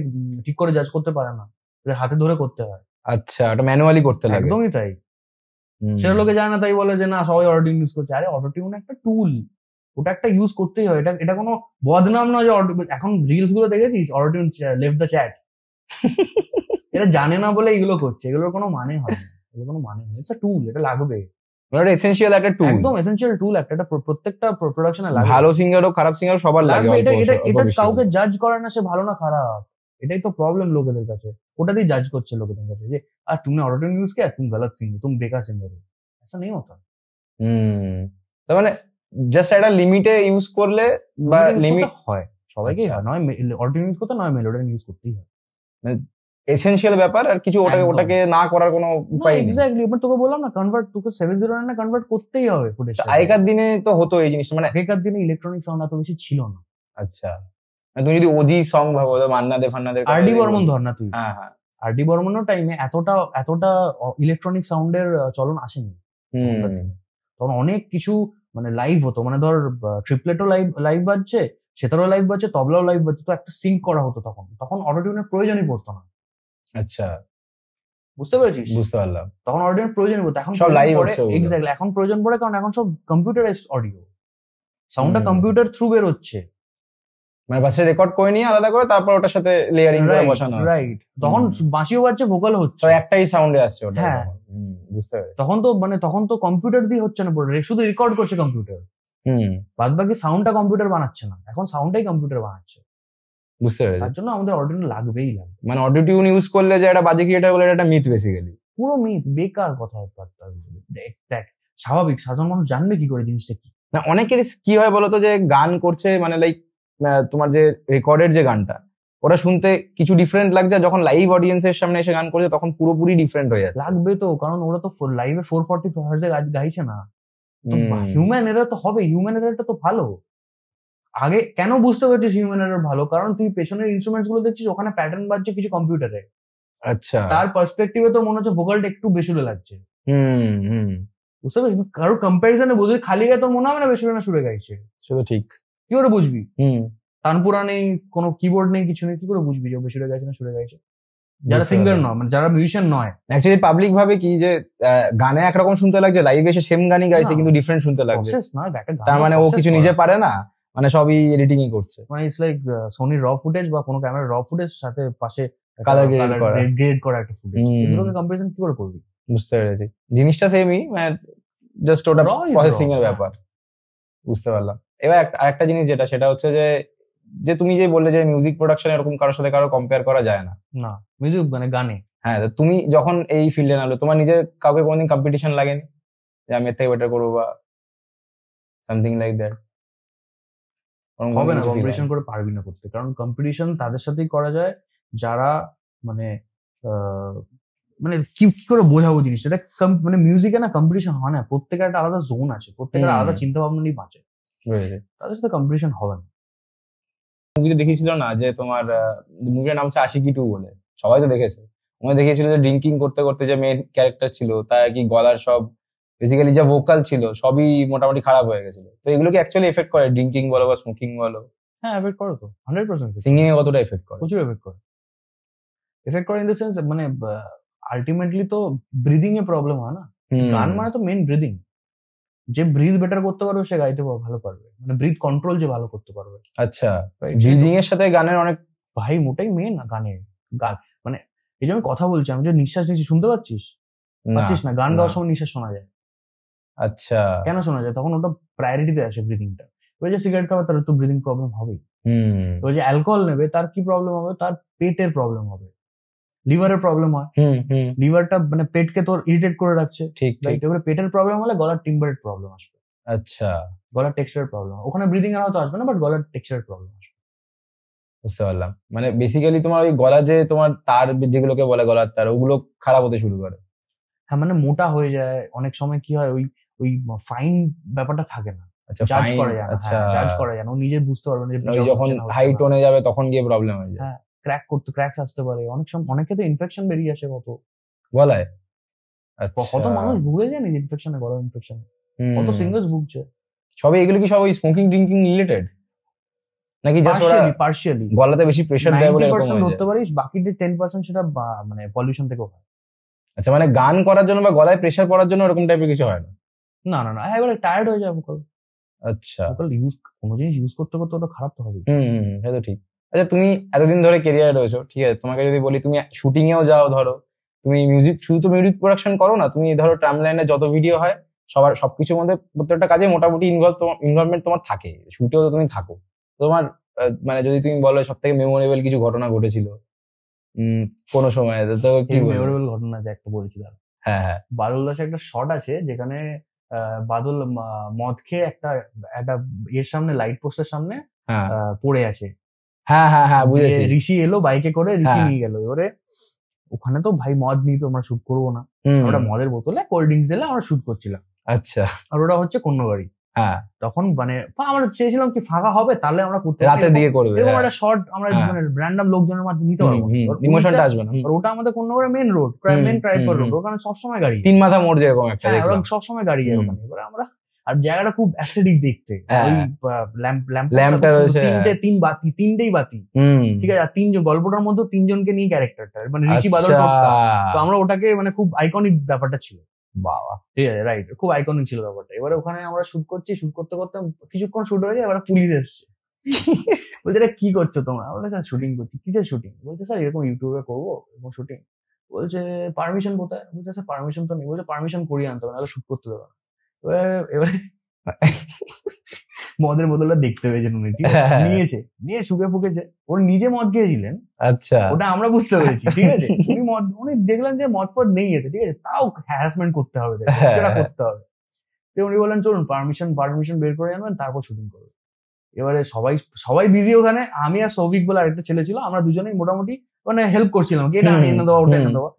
[SPEAKER 2] ঠিক করে জাজ করতে পারে না, এদের হাতে ধরে করতে হয়।
[SPEAKER 1] আচ্ছা, ওটা ম্যানুয়ালি করতে লাগে।
[SPEAKER 2] একদমই তাই। সেটা লোকে জানে না, তাই বলে যে না সবাই অটোটিউন ইউজ করছে। আরে অটোটিউন একটা টুল, ওটা একটা ইউজ করতেই হয়। এটা কোনো বদনাম নয় যে এখন রিলস গুলো দেখেছিস অটোটিউন লেফট দ্য চ্যাট, এটা জানে না বলে এগুলো করছে। এগুলোর কোনো মানে হয় না, এগুলো কোনো মানে হয় না। ইটস আ টুল, এটা লাগবে,
[SPEAKER 1] এটা এসেনশিয়াল একটা টুল,
[SPEAKER 2] একদম এসেনশিয়াল টুল একটা, এটা প্রত্যেকটা প্রোডাকশনে লাগবে।
[SPEAKER 1] ভালো সিঙ্গার ও খারাপ সিঙ্গার সবার লাগে।
[SPEAKER 2] এটা কাউকে জাজ করে না সে ভালো না খারাপ, এটাই তো প্রবলেম লোকেদের কাছে। ওটাতেই জাজ করছে লোকেদের কাছে যে আর তুমি অটোটিউন ইউজ কিয়া, তুমি গলত সিঙ্গার, তুমি বেকার সিঙ্গার हो। ऐसा नहीं होता।
[SPEAKER 1] তার মানে জাস্ট একটা লিমিটে ইউজ করলে বা লিমিট হয়,
[SPEAKER 2] সবাইকে নয় অটোটিউন ইউজ করতে, নয় মেলোডি ইউজ করতেই হয়,
[SPEAKER 1] এসেনশিয়াল ব্যাপার। আর কিছু ওটাকে না করার কোনো উপায় নেই।
[SPEAKER 2] এক্স্যাক্টলি, এবার তোকে বললাম না কনভার্ট, তোকে 709 কনভার্ট করতেই হবে ফুটেজ।
[SPEAKER 1] আগেকার দিনে তো হতো এই জিনিসটা, মানে
[SPEAKER 2] আগেকার দিনে ইলেকট্রনিক সাউন্ড এত বেশি ছিল না।
[SPEAKER 1] আচ্ছা, তুমি যদি ওজি সং ভাবো, মান্না দে ফান্নাদের,
[SPEAKER 2] আরডি বর্মন ধর না তুই,
[SPEAKER 1] হ্যাঁ হ্যাঁ,
[SPEAKER 2] আরডি বর্মনের টাইমে এতটা ইলেকট্রনিক সাউন্ডের চলন আসেনি। তখন অনেক কিছু মানে লাইভ হতো, মানে ধর ট্রিপলেটও লাইভ বাজছে, সেতারও লাইভ বাজছে, তবলাও লাইভ বাজছে, তো একটা সিঙ্ক করা হতো। তখন অটোটিউনের প্রয়োজনই পড়তো না।
[SPEAKER 1] আচ্ছা,
[SPEAKER 2] বুঝতে পেরেছিস?
[SPEAKER 1] বুঝতে পারলাম।
[SPEAKER 2] তখন অডিওর প্রয়োজন পড়তো, এখন
[SPEAKER 1] সব লাইভ হচ্ছে।
[SPEAKER 2] এক্স্যাক্টলি, এখন প্রয়োজন পড়ে কারণ এখন সব কম্পিউটারাইজড অডিও, সাউন্ডটা কম্পিউটার থ্রু বের হচ্ছে,
[SPEAKER 1] মানে বাসে রেকর্ড করে নিয়ে আলাদা করে তারপর ওটার সাথে লেয়ারিং করে বসানো আছে।
[SPEAKER 2] রাইট, তখন বাঁশিও বাজছে, ভোকাল হচ্ছে,
[SPEAKER 1] তো একটাই সাউন্ডে আসছে ওটা।
[SPEAKER 2] হ্যাঁ,
[SPEAKER 1] বুঝতে পেরেছি।
[SPEAKER 2] তখন তো কম্পিউটার দিয়ে হচ্ছে না, পুরো শুধু রেকর্ড করছে কম্পিউটার, বাদ বাকি সাউন্ডটা কম্পিউটার বানাচ্ছে না, এখন সাউন্ডটাই কম্পিউটার বানাচ্ছে।
[SPEAKER 1] বুঝতে পেরেছি।
[SPEAKER 2] তার জন্য আমাদের অডিও লাগবেই লাগবে।
[SPEAKER 1] মানে অডিও টিউন ইউজ করলে যে একটা বাজে ক্রিয়েটার বলে, এটা একটা মিথ বেসিক্যালি,
[SPEAKER 2] পুরো মিথ, বেকার কথাবার্তা। দেখ স্বাভাবিক সাধারণ মানুষ জানবে কি করে জিনিসটা কি?
[SPEAKER 1] না, অনেকের কি হয় বলতো, যে গান করছে মানে লাইক তোমার যে রেকর্ডের যে গানটা, ওটা শুনতে কিছু ডিফারেন্ট লাগছে, যখন লাইভ অডিয়েন্সের সামনে এসে গান করছে তখন পুরোপুরি ডিফারেন্ট হয়ে যাচ্ছে।
[SPEAKER 2] লাগবে তো, কারণ ওরা তো লাইভে 440 হার্টজে গাইছে না, হিউম্যান এরার তো হবে, হিউম্যান এরারটা তো ভালো। আগে কেন বুঝতে পারছিস হিউম্যান এরার ভালো? কারণ তুই পেছনের ইনস্ট্রুমেন্টস গুলো দেখছিস, ওখানে প্যাটার্ন বাজছে কিছু কম্পিউটারে।
[SPEAKER 1] আচ্ছা,
[SPEAKER 2] তার পার্সপেক্টিভে তো মনে হচ্ছে ভোকালটা একটু বেসুরে লাগছে। বুঝতে পারছিস? কারো কম্প্যারিজনে বুঝবি, খালি গায়ে তো মনে হবে না বেসুরে না সুরে গাইছে।
[SPEAKER 1] সেটা ঠিক,
[SPEAKER 2] কি করে বুঝবি? তানপুরা নেই, কোনো কিবোর্ড নেই, কিছু নেই, কি করে বুঝবি যে বেসুরে গাইছে না সুরে গাইছে? যারা সিঙ্গার নয়, মানে যারা মিউজিশিয়ান নয়,
[SPEAKER 1] অ্যাকচুয়ালি পাবলিক ভাবে কি যে গানে একরকম শুনতে লাগছে, লাইভে এসে সেম গানই গাইছে কিন্তু ডিফারেন্ট শুনতে লাগছে। তার মানে ও কিছু নিজে পারে না, মানে সবই এডিটিং ই করছে।
[SPEAKER 2] মানে ইটস লাইক সোনি র ফুটেজ বা কোনো ক্যামেরা র ফুটেজ সাথে পাশে
[SPEAKER 1] কালার
[SPEAKER 2] গ্রেড করা একটা ফুটেজ, এগুলোকে কম্পারিজন কি করে করবি?
[SPEAKER 1] বুঝতে পেরেছি, জিনিসটা সেমই, মানে জাস্ট ওটা প্রসেসিং এর ব্যাপার। বুঝতে পারলাম। এবার আরেকটা জিনিস যেটা, সেটা হচ্ছে যে তুমি যে বললে যে মিউজিক প্রোডাকশন এরকম কারোর সাথে কারো কম্পেয়ার করা যায় না।
[SPEAKER 2] না, মিউজিক মানে গানে।
[SPEAKER 1] হ্যাঁ, তুমি যখন এই ফিল্ডে নামলে, তোমার নিজের কাউকে কোনদিন কম্পিটিশন লাগেনি যে আমি এর থেকে বেটার করবো বা সামথিং লাইক দ্যাট?
[SPEAKER 2] হবে না, কম্পিটিশন করে পারবি না করতে, কারণ কম্পিটিশন তাদের সাথেই করা যায় যারা মানে মানে কি করে বোঝাবো জিনিসটা, এটা মানে মিউজিকে না কম্পিটিশন হয় না, প্রত্যেকের একটা আলাদা জোন আছে, প্রত্যেকের আলাদা চিন্তা ভাবনা নিয়ে বাঁচে, তাদের সাথে কম্পিটিশন হবে না।
[SPEAKER 1] মুভিতে দেখিয়েছিল না যে তোমার মুভির নাম হচ্ছে আশিকি 2 বলে, সবাই তো দেখেছে। ওখানে দেখিয়েছিল যে ড্রিঙ্কিং করতে করতে যে মেন ক্যারেক্টার ছিল তার কি গলার সব বেসিক্যালি যা ভোকাল ছিল সবই মোটামুটি খারাপ হয়ে গেছিল। তো এগুলো কি অ্যাকচুয়ালি এফেক্ট করে, ড্রিঙ্কিং বলো বা স্মোকিং বলো?
[SPEAKER 2] হ্যাঁ, এফেক্ট করে তো, 100%।
[SPEAKER 1] সিঙ্গিং এ কতটা এফেক্ট করে?
[SPEAKER 2] প্রচুর এফেক্ট করে। এফেক্ট করে ইন দ্য সেন্স মানে আলটিমেটলি তো ব্রিদিং এ প্রবলেম হয় না। গান মানে তো মেন ব্রিদিং। যে ব্রিথ বেটার করতে পারবে সে গাইতে ভালো পারবে, মানে ব্রিথ কন্ট্রোল যে ভালো করতে পারবে।
[SPEAKER 1] আচ্ছা, ব্রিদিং এর সাথে গানের অনেক
[SPEAKER 2] ভাই মোটাই মেন না গানে। গান মানে এই যে আমি কথা বলছি, আমি যে নিঃশ্বাস নিচ্ছি শুনতে পাচ্ছিস না? গান গাওয়ার সময় নিঃশ্বাস শোনা যায়।
[SPEAKER 1] আচ্ছা,
[SPEAKER 2] কেন শোনা যায়? তখন ওটা প্রায়োরিটিতে আসে ব্রিদিংটা। ওই যে সিগারেট খাবে তার তো ব্রিদিং প্রবলেম হবেই। ওই যে অ্যালকোহল নেবে তার কি প্রবলেম হবে? তার পেটের প্রবলেম হবে, লিভারের প্রবলেম হয়। লিভারটা মানে পেটকে তোর ইরিটেট করে রাখছে, ঠিক রাইট? এবারে পেটের প্রবলেম হলে গলার টিম্বারের প্রবলেম আসবে।
[SPEAKER 1] আচ্ছা,
[SPEAKER 2] গলার টেক্সচারের প্রবলেম, ওখানে ব্রিদিং এর হয়তো আসবে না, বাট গলার টেক্সচারের প্রবলেম আসবে।
[SPEAKER 1] বুঝতে পারলাম। মানে বেসিক্যালি তোমার ওই গলা যে তোমার তার যেগুলোকে বলে গলার তার, ওগুলো খারাপ হতে শুরু করে।
[SPEAKER 2] হ্যাঁ, মানে মোটা হয়ে যায় অনেক সময়। কি হয়, ওই ফাইন ব্যাপারটা থাকে না।
[SPEAKER 1] আচ্ছা,
[SPEAKER 2] জাজ করা যায় না। জাজ করা যায় না, ও নিজে বুঝতে পারবে না যে
[SPEAKER 1] যখন হাই টোনে যাবে তখন গিয়ে প্রবলেম হয়ে যায়।
[SPEAKER 2] হ্যাঁ, ক্র্যাকস আসতে পারে অনেক সময়। অনেকে তো ইনফেকশন বেরিয়ে আসে কত
[SPEAKER 1] গলায়।
[SPEAKER 2] কত মানুষ ভুগে যায় না ইনফেকশনে, গলার ইনফেকশনে কত সিঙ্গার্স ভুগছে।
[SPEAKER 1] সবই এগুলো কি সব ওই স্মোকিং ড্রিঙ্কিং রিলেটেড নাকি জাস্ট ওরা
[SPEAKER 2] পার্শিয়ালি
[SPEAKER 1] গলাতে বেশি প্রেসার দেয় বলে এরকম
[SPEAKER 2] 90% ধরতে পারিস, বাকি যে 10% সেটা মানে পলিউশন থেকে হয়।
[SPEAKER 1] আচ্ছা, মানে গান করার জন্য বা গলায় প্রেসার পড়ার জন্য এরকম টাইপের কিছু হয় না?
[SPEAKER 2] না না না, এবারে টায়ার্ড হয়ে যায় ভোকাল।
[SPEAKER 1] আচ্ছা,
[SPEAKER 2] ভোকাল ইউজ কোনো জিনিস ইউজ করতে করতে ওটা খারাপ তো হবে।
[SPEAKER 1] এটা তো ঠিক। আচ্ছা, তুমি এতদিন ধরে কেরিয়ারে রয়েছো, ঠিক আছে, তোমাকে যদি বলি তুমি শুটিং এও যাও, ধরো তুমি মিউজিক, শুধু তো মিউজিক প্রোডাকশন করো না, তুমি ধরো ট্রামলাইনে যত ভিডিও হয় সবার সবকিছুর মধ্যে প্রত্যেকটা কাজে মোটামুটি ইনভলভমেন্ট তোমার থাকে, শুটেও তো তুমি থাকো। তোমার মানে যদি তুমি বলো সব থেকে মেমোরেবল কিছু ঘটনা ঘটেছিল কোনো সময়, তো কি
[SPEAKER 2] মেমোরেবল ঘটনা যে একটা বলেছিলাম। হ্যাঁ হ্যাঁ, বাদল দাসের একটা শট আছে যেখানে বাদল মদ খেয়ে একটা এর সামনে, লাইট পোস্টের সামনে পড়ে আছে।
[SPEAKER 1] হ্যাঁ হ্যাঁ হ্যাঁ, বুঝেছি।
[SPEAKER 2] ঋষি এলো বাইকে করে, ঋষি নিয়ে গেল। এবারে ওখানে তো ভাই মদ নিয়ে তো আমরা শুট করবো না, আমরা মদের বোতলে কোল্ড ড্রিঙ্কস দিলে আমরা শুট করছিলাম।
[SPEAKER 1] আচ্ছা, আর
[SPEAKER 2] ওটা হচ্ছে কন্যাবাড়ি।
[SPEAKER 1] হ্যাঁ,
[SPEAKER 2] তখন মানে আমরা চেয়েছিলাম কি ফাঁকা হবে তাহলে আমরা করতে,
[SPEAKER 1] রাতের দিকে করবে
[SPEAKER 2] এরকম একটা শর্ট আমরা মানে র্যান্ডম লোকজনের মাধ্যমে নিতে পারবো, ইমোশনটা আসবে না। ওটা আমাদের কন্যাবাড়ি মেন রোড, মেন ট্রাইপল রোড, ওখানে সবসময় গাড়ি,
[SPEAKER 1] তিন মাথা মোড় যেরকম একটা,
[SPEAKER 2] সবসময় গাড়ি ওখানে। এবার আমরা, আর জায়গাটা খুব অ্যাস্থেটিক দেখতে, ওই
[SPEAKER 1] ল্যাম্পটা রয়েছে,
[SPEAKER 2] তিনটেই বাতি, ঠিক আছে। আর তিনজন, গল্পটার মধ্যে তিনজনকে নিয়ে ক্যারেক্টারটা, মানে ঋষি বাদল, তো আমরা ওটাকে মানে খুব আইকনিক ব্যাপারটা ছিল। বাবা, ঠিক আছে, রাইট, খুব আইকনিক ছিল ব্যাপারটা। এবারে ওখানে আমরা শুট করছি, শুট করতে করতে কিছুক্ষণ শুট হয়ে যায়, এবার পুলিশ এসছে, বলছে কি করছো তোমরা? বলছে স্যার শুটিং করছি। কিসের শুটিং? বলছে স্যার এরকম ইউটিউবে করবো এরকম শুটিং। বলছে পারমিশন কোথায়? বলছে স্যার পারমিশন তো নেই। বলছে পারমিশন করিয়ে আনতে হবে, নাহলে শুট করতে দেবে না। এবারে মদের বোতলটা দেখতে পেয়েছেন উনি, ঠিক আছে, নিয়ে শুকে ফুকেছে, ওর নিজে মদ খেয়েছিলেন।
[SPEAKER 1] আচ্ছা,
[SPEAKER 2] ওটা আমরা বুঝতে পেরেছি, ঠিক আছে। উনি দেখলেন যে মদ ফদ নেই এতে, ঠিক আছে, তাও হ্যারাসমেন্ট করতে হবে, সেটা করতে হবে। উনি বললেন চলুন পারমিশন বের করে আনবেন, তারপর শুটিং করবে। এবারে সবাই বিজি ওখানে। আমি আর সৌভিক বলে আরেকটা ছেলে ছিল, আমরা দুজনেই মোটামুটি মানে হেল্প করছিলাম, কি এটা এনে দেওয়া, ওটা এনে দেওয়া।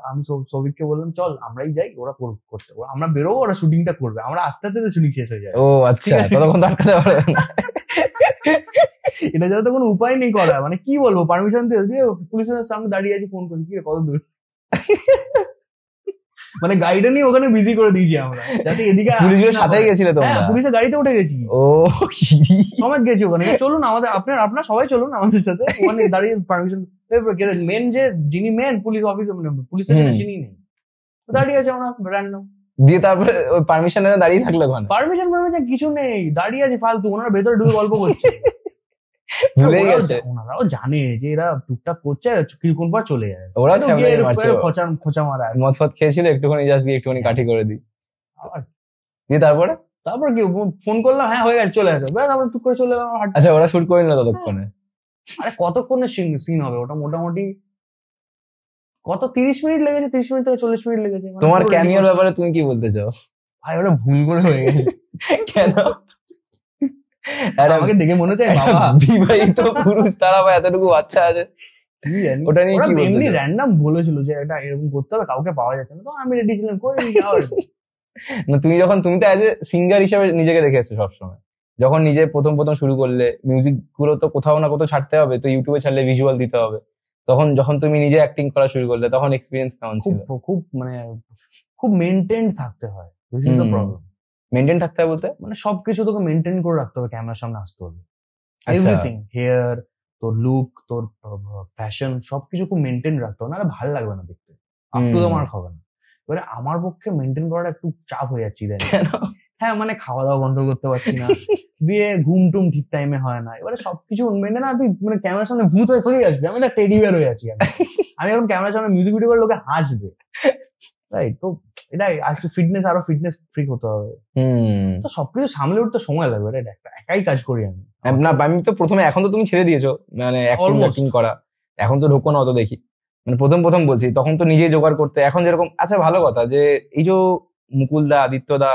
[SPEAKER 2] আমি সৌভিককে বললাম চল আমরাই যাই, ওরা করতে, আমরা বেরোবো, ওরা শুটিংটা করবে, আমরা আস্তে আস্তে শুটিং শেষ হয়ে যায়।
[SPEAKER 1] ও আচ্ছা, ততক্ষণ আটকাতে পারবে না।
[SPEAKER 2] এটা যাতে কোনো উপায় নেই করা, মানে কি বলবো, পারমিশন দিয়ে পুলিশের সামনে দাঁড়িয়ে আছি, ফোন করি, কি কত দূর, মানে গাড়িটা নিয়ে ওখানে বিজি করে দিয়েছি আমরা, যাতে এদিকে
[SPEAKER 1] পুলিশের সাথে গেছিলে তোমরা?
[SPEAKER 2] পুলিশের গাড়িতে উঠে গেছি,
[SPEAKER 1] ও
[SPEAKER 2] সমেত গেছি ওখানে, চলুন আমাদের, আপনার সবাই চলুন আমাদের সাথে। ওখানে দাঁড়িয়ে পারমিশন, মেন যিনি মেন পুলিশ অফিসার, মানে পুলিশ স্টেশনে চিনি নেই, দাঁড়িয়ে আছে আমরা র্যান্ডম
[SPEAKER 1] দিয়ে, তারপরে ওই পারমিশন এনে দাঁড়িয়ে থাকলো ওখানে।
[SPEAKER 2] পারমিশন কিছু নেই, দাঁড়িয়ে আছে ফালতু, ওনারা ভেতরে ঢুকে গল্প করছে,
[SPEAKER 1] ভুলে গেছে,
[SPEAKER 2] ওনারাও জানে যে এরা টুকটাক করছে, আর কিছুক্ষণ পর চলে যায়,
[SPEAKER 1] ওরা
[SPEAKER 2] খোঁচা মারা,
[SPEAKER 1] মদ ফদ খেয়েছিল, একটুখানি জাস্ট গিয়ে একটুখানি কাঠি করে দিই, দিয়ে তারপর কি
[SPEAKER 2] ফোন করলাম, হ্যাঁ হয়ে গেছে, চলে আসো, ব্যাস আমরা টুক করে চলে এলাম।
[SPEAKER 1] আচ্ছা, ওরা শুট করে নিল ততক্ষণে?
[SPEAKER 2] আরে কতক্ষণের সিন হবে ওটা, মোটামুটি কত 30 মিনিট লেগেছে, 30 মিনিট থেকে 40 মিনিট লেগেছে।
[SPEAKER 1] তোমার ক্যামিওর ব্যাপারে তুমি কি বলতে চাও?
[SPEAKER 2] ভাই ওটা ভুল করে হয়ে গেছে।
[SPEAKER 1] কেন?
[SPEAKER 2] আমাকে দেখে মনে হচ্ছে বাবা
[SPEAKER 1] বিবাহিত পুরুষ, তারা বা এতটুকু বাচ্চা আছে, ওটা নিয়ে কি
[SPEAKER 2] এমনি র্যান্ডম বলেছিল যে এটা এরকম করতে হবে, কাউকে পাওয়া যাচ্ছে না, তো আমি রেডি ছিলাম করে যাওয়ার।
[SPEAKER 1] না, তুমি তো অ্যাজ এ সিঙ্গার হিসেবে নিজেকে দেখেছো সবসময়, যখন নিজে প্রথম শুরু করলে, মিউজিক গুলো তো কোথাও না কোথাও ছাড়তে হবে, তো ইউটিউবে ছাড়লে ভিজুয়াল দিতে হবে, তখন যখন তুমি নিজে অ্যাক্টিং করা শুরু করলে, তখন এক্সপিরিয়েন্স কেমন ছিল?
[SPEAKER 2] খুব মেনটেন থাকতে হয়, this is the problem.
[SPEAKER 1] Maintain থাকতে হয় বলতে
[SPEAKER 2] মানে সবকিছু তোকে মেনটেন করে রাখতে হবে, ক্যামেরার সামনে আসতে হবে, এভরিথিং, হেয়ার, তোর লুক, তোর ফ্যাশন, সবকিছু খুব মেনটেন রাখতে হবে, নাহলে ভালো লাগবে না দেখতে, আপ টু দ্য মার্ক হবে না। এবারে আমার পক্ষে মেনটেন করাটা একটু চাপ হয়ে যাচ্ছে ইদানিং। হ্যাঁ, মানে খাওয়া দাওয়া কন্ট্রোল করতে পারছি না, দিয়ে ঘুম টুম ঠিক টাইমে হয় না, এবারে সবকিছু মেনটেন, না তুই মানে ক্যামেরার সামনে ভূত হয়ে আসবে, আমি একটা টেডি বিয়ার হয়ে আছি, আমি এখন ক্যামেরার সামনে মিউজিক ভিডিও করে লোকে হাসবে, রাইট? তো এটাই ফিটনেস, আরো ফিটনেস ফ্রিক হতে হবে, তো সবকিছু সামলে উঠতে সময় লাগবে, রাইট? একাই কাজ করি আমি।
[SPEAKER 1] না, আমি তো প্রথমে, এখন তো তুমি ছেড়ে দিয়েছো মানে অ্যাক্টিং করা, এখন তো ঢোকো না অত দেখি, মানে প্রথম বলছি, তখন তো নিজেই জোগাড় করতে, এখন যেরকম। আচ্ছা, ভালো কথা যে এই যে মুকুলদা, আদিত্যদা,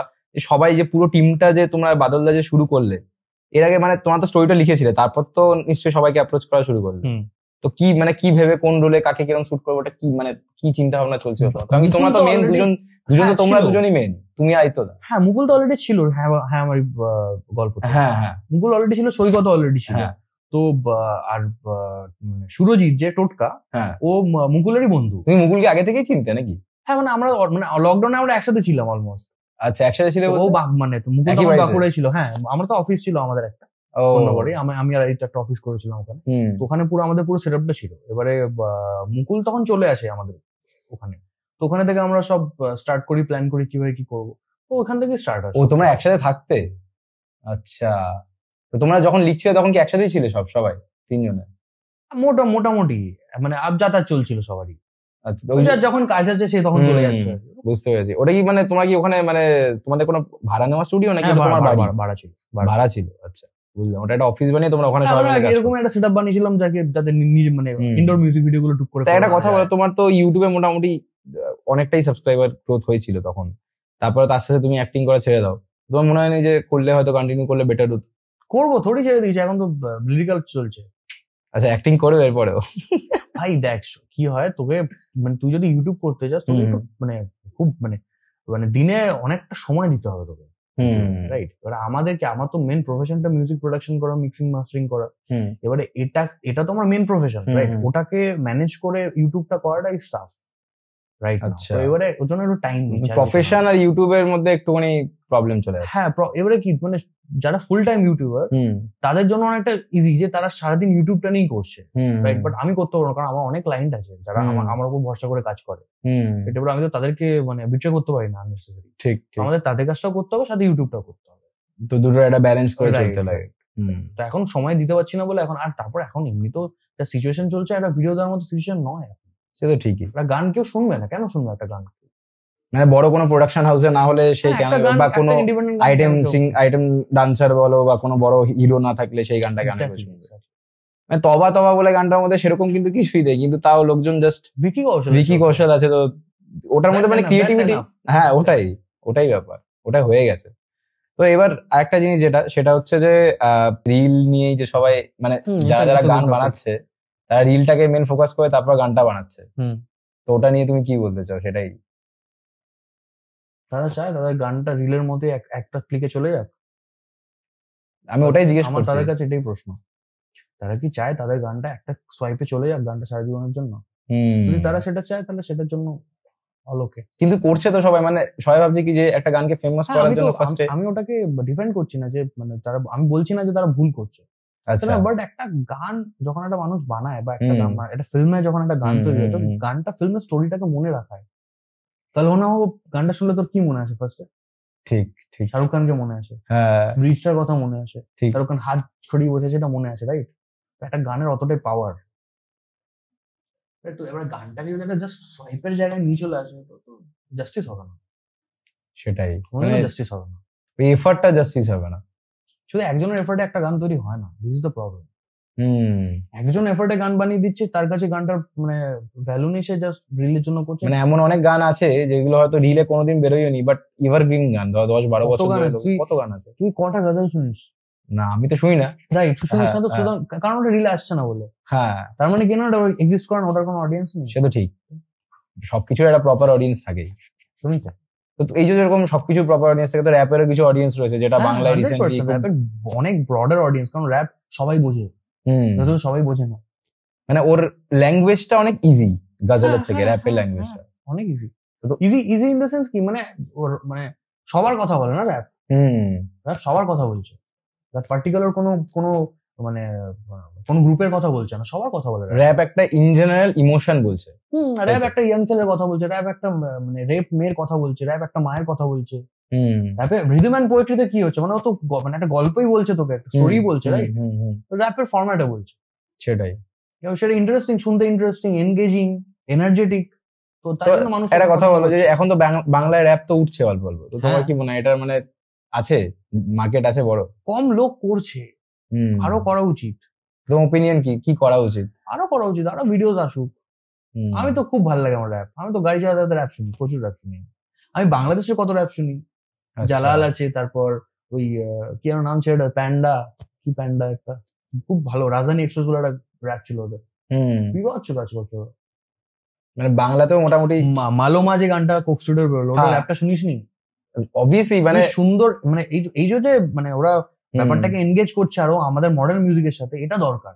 [SPEAKER 1] সবাই যে পুরো টিমটা যে তোমরা বাদলদা যে শুরু করলে, এর আগে মানে তোমার তো স্টোরিটা লিখেছিলে, তারপর তো নিশ্চয়ই সবাইকে অ্যাপ্রোচ করা শুরু করলে, তো কি মানে কি ভেবে কোন রোলে কাকে কিরকম শুট করবো, ওটা কি মানে কি চিন্তা ভাবনা চলছে? কারণ তোমরা তো মেন দুজন তো তোমরা দুজনই মেন, তুমি আদিত্যদা।
[SPEAKER 2] হ্যাঁ, মুকুল তো অলরেডি ছিল, হ্যাঁ আমার গল্প,
[SPEAKER 1] হ্যাঁ,
[SPEAKER 2] মুকুল অলরেডি ছিল, সৈকত অলরেডি ছিল, তো আর সুরজিৎ যে টোটকা, ও মুকুলেরই বন্ধু।
[SPEAKER 1] তুমি মুকুলকে আগে থেকেই চিনতে নাকি?
[SPEAKER 2] হ্যাঁ, মানে আমরা লকডাউনে আমরা একসাথে ছিলাম অলমোস্ট,
[SPEAKER 1] আচ্ছা একসাথে ছিল
[SPEAKER 2] ও মানে মুকুল
[SPEAKER 1] একই
[SPEAKER 2] তখন
[SPEAKER 1] বাড়িতে?
[SPEAKER 2] বাঁকুড়ায় ছিল। হ্যাঁ, আমরা তো অফিস ছিল আমাদের একটা অন্য বাড়ি, আমি আর এই একটা অফিস করেছিলাম ওখানে। তো ওখানে পুরো আমাদের পুরো সেটআপটা ছিল। এবারে মুকুল তখন চলে আসে আমাদের ওখানে, তো ওখানে থেকে আমরা সব স্টার্ট করি, প্ল্যান করি কিভাবে কি করবো। তো ওখান থেকে স্টার্ট হয়।
[SPEAKER 1] ও তোমরা একসাথে থাকতে? আচ্ছা, তো তোমরা যখন লিখছিলে তখন কি একসাথেই ছিল সবাই তিনজনে?
[SPEAKER 2] মোটামুটি মানে যাতায়াত চলছিল সবারই।
[SPEAKER 1] আচ্ছা,
[SPEAKER 2] যখন কাজ আছে সে তখন চলে যাচ্ছে।
[SPEAKER 1] বুঝতে পেরেছি। ওটা কি মানে তোমরা কি ওখানে মানে তোমাদের কোনো ভাড়া নেওয়া স্টুডিও নাকি তোমার
[SPEAKER 2] ভাড়া ছিল?
[SPEAKER 1] ভাড়া ছিল, আচ্ছা বুঝলাম। ওটা একটা অফিস বানিয়ে তোমরা ওখানে সবাই মিলে কাজ করো।
[SPEAKER 2] এরকম একটা সেটআপ বানিয়েছিলাম যাতে নিজে মানে ইনডোর মিউজিক ভিডিও গুলো টুক করে।
[SPEAKER 1] তাই একটা কথা বলো, তোমার তো ইউটিউবে মোটামুটি অনেকটাই সাবস্ক্রাইবার গ্রোথ হয়েছিল তখন, তারপরে তার সাথে তুমি অ্যাক্টিং করা ছেড়ে দাও, তোমার মনে হয় না যে করলে হয়তো কন্টিনিউ করলে বেটার হতো?
[SPEAKER 2] করবো, থোড়ি ছেড়ে দিয়েছি, এখন তো লিরিক্যাল চলছে।
[SPEAKER 1] আচ্ছা, অ্যাক্টিং করবে এরপরেও?
[SPEAKER 2] ভাই দেখ কি হয়, তোকে মানে তুই যদি ইউটিউব করতে যাস তোকে মানে খুব মানে দিনে অনেকটা সময় দিতে হবে তোকে, রাইট? এবারে আমার তো মেন প্রফেশনটা মিউজিক প্রোডাকশন করা, মিক্সিং মাস্টারিং করা। এবারে এটা তো আমার মেন প্রফেশন, রাইট? ওটাকে ম্যানেজ করে ইউটিউবটা করাটাই স্টাফ, রাইট?
[SPEAKER 1] আচ্ছা,
[SPEAKER 2] এবারে ওর জন্য একটু টাইম দিচ্ছি।
[SPEAKER 1] প্রফেশন আর ইউটিউবের মধ্যে একটুখানি প্রবলেম চলে আসে।
[SPEAKER 2] হ্যাঁ, এবারে কি মানে যারা ফুল টাইম ইউটিউবার তাদের জন্য অনেকটা ইজি যে তারা সারাদিন ইউটিউবটা নিয়েই করছে, রাইট? বাট আমি করতে পারবো না, কারণ আমার অনেক ক্লায়েন্ট আছে যারা আমার উপর ভরসা করে কাজ করে। এবার আমি তো তাদেরকে মানে বিট্রে করতে পারি না আননেসেসারি। ঠিক, আমাদের তাদের কাজটাও করতে হবে, সাথে ইউটিউবটাও করতে হবে,
[SPEAKER 1] তো দুটো একটা ব্যালেন্স করে চলতে লাগে।
[SPEAKER 2] তো এখন সময় দিতে পারছি না বলে এখন। আর তারপর এখন এমনি তো একটা সিচুয়েশন চলছে, একটা ভিডিও দেওয়ার মতো সিচুয়েশন নয়। সে তো ঠিকই, একটা গান কেউ শুনবে না, কেন শুনবে একটা গান?
[SPEAKER 1] মানে বড় কোনো প্রোডাকশন হাউসে না হলে সেই কেন, বা কোনো আইটেম ডান্সার বলো বা কোনো বড় হিরো না থাকলে সেই গানটা কেন শুনবে? মানে তবা তবা বলে গানটার মধ্যে সেরকম কিন্তু কিছুই নেই, কিন্তু তাও লোকজন জাস্ট ভিকি কৌশল আছে, তো ওটার মধ্যে মানে ক্রিয়েটিভিটি। হ্যাঁ, ওটাই ব্যাপার, ওটা হয়ে গেছে। তো এবার আরেকটা জিনিস সেটা হচ্ছে যে রিল নিয়েই যে সবাই মানে যারা গান বানাচ্ছে তারা রিলটাকে মেন ফোকাস করে তারপর গানটা বানাচ্ছে, তো ওটা নিয়ে তুমি কি বলতে চাও? সেটাই
[SPEAKER 2] তারা চায় তাদের গানটা রিলের মধ্যে একটা ক্লিকে চলে যাক।
[SPEAKER 1] আমি ওটাই জিজ্ঞেস করছি,
[SPEAKER 2] তাদের কাছে এটাই প্রশ্ন। তারা কি চায় তাদের গানটা একটা সোয়াইপে চলে যাক গানটা সারা জীবনের জন্য? যদি তারা সেটা চায় তাহলে সেটার জন্য অলোকে, কিন্তু করছে তো সবাই। মানে সবাই ভাবছে কি যে একটা গানকে ফেমাস করার জন্য ফার্স্টে। আমি ওটাকে ডিফেন্ড করছি না যে মানে তারা, আমি বলছি না যে তারা ভুল করছে, আচ্ছা, বাট একটা গান যখন একটা মানুষ বানায় বা একটা গান একটা ফিল্মে যখন একটা গান তৈরি হয়, গানটা ফিল্মের স্টোরিটাকে মনে রাখায়। তাহলে ওনা গানটা শুনলে তোর কি মনে আসে ফার্স্টে? ঠিক, শাহরুখ খানকে মনে আসে, হ্যাঁ, ব্রিজটার কথা মনে আসে, শাহরুখ খান হাত ছড়িয়ে বসে সেটা মনে আসে, রাইট? একটা গানের অতটাই পাওয়ার। তো এবার গানটাকে যদি একটা জাস্ট সোয়াইপের জায়গায় নিয়ে চলে আসে তো জাস্টিস হবে না। সেটাই, জাস্টিস হবে না, এফর্টটা জাস্টিস হবে না। শুধু একজনের এফর্টে একটা গান তৈরি হয় না, দিস ইজ দ্য প্রবলেম। একজন এফর্টে গান বানিয়ে দিচ্ছে, তার কাছে গানটার মানে ভ্যালু নেই, সে জাস্ট রিলের জন্য করছে। মানে এমন অনেক গান আছে যেগুলো হয়তো রিলে কোনোদিন বেরোয়নি, বাট এভারগ্রিন গান, 10-12 বছর কত গান আছে। তুই কটা গজল শুনিস? না, আমি তো শুনি না, রাইট? তুই শুনিস না তো, কারণ ওটা রিলে আসছে না বলে। হ্যাঁ, তার মানে কেন ওটা এক্সিস্ট করে না, ওটার কোনো অডিয়েন্স নেই। সে তো ঠিক, সবকিছুর একটা প্রপার অডিয়েন্স থাকে। তুমি তো এই যে যেরকম সবকিছু প্রপার অডিয়েন্স থাকে, তো র্যাপেরও কিছু অডিয়েন্স রয়েছে, যেটা বাংলায় রিসেন্টলি অনেক ব্রডার অডিয়েন্স, কারণ র্যাপ সবাই বোঝে, সবাই বোঝে না। মানে ওর ল্যাঙ্গুয়েজটা অনেক ইজি, গজলের থেকে র্যাপের ল্যাঙ্গুয়েজটা অনেক easy. Easy in the sense কি, মানে ওর মানে সবার কথা বলে না র্যাপ, র্যাপ সবার কথা বলছে, পার্টিকুলার কোনো মানে কোন গ্রুপের কথা বলছে না, সবার কথা বলে। র্যাপ একটা ইন জেনারেল ইমোশন বলছে, র্যাপ একটা ইয়াং ছেলের কথা বলছে, র্যাপ একটা মানে রেপ মেয়ের কথা বলছে, র্যাপ একটা মায়ের কথা বলছে। র্যাপে রিদম এন্ড পোয়েট্রিতে কি হচ্ছে, মানে ও তো মানে একটা গল্পই বলছে, তোকে একটা স্টোরি বলছে, রাইট? র্যাপের ফরম্যাটে বলছে, সেটাই। সেটা ইন্টারেস্টিং, শুনতে ইন্টারেস্টিং, এনগেজিং, এনার্জেটিক। তো তাই জন্য মানুষ একটা কথা বলো যে এখন তো বাংলায় র্যাপ তো উঠছে অল্প অল্প, তো তোমার কি মনে হয় এটার মানে আছে মার্কেট আছে বড়? কম লোক করছে, আরো করা উচিত। তোমার ওপিনিয়ন কি করা উচিত? আরো করা উচিত, আরো ভিডিওস আসুক। আমি তো খুব ভালো লাগে আমার র্যাপ, আমি তো গাড়ি চালাতে র্যাপ শুনি, প্রচুর র্যাপ শুনি। আমি বাংলাদেশে কত র্যাপ শুনি, জালাল আছে, তারপর ওই কি আর নাম ছেড়ে প্যান্ডা, কি প্যান্ডা একটা খুব ভালো, রাজধানী এক্সপ্রেস বলে একটা র্যাপ ছিল ওদের, বিভৎস কাজ করছে। মানে বাংলাতেও মোটামুটি মালোমা যে গানটা কোক স্টুডিওর বেরোলো, ওটা র্যাপটা শুনিসনি? অবভিয়াসলি, মানে সুন্দর, মানে এই যে মানে ওরা ব্যাপারটাকে এনগেজ করছে আরো আমাদের মডার্ন মিউজিকের সাথে, এটা দরকার।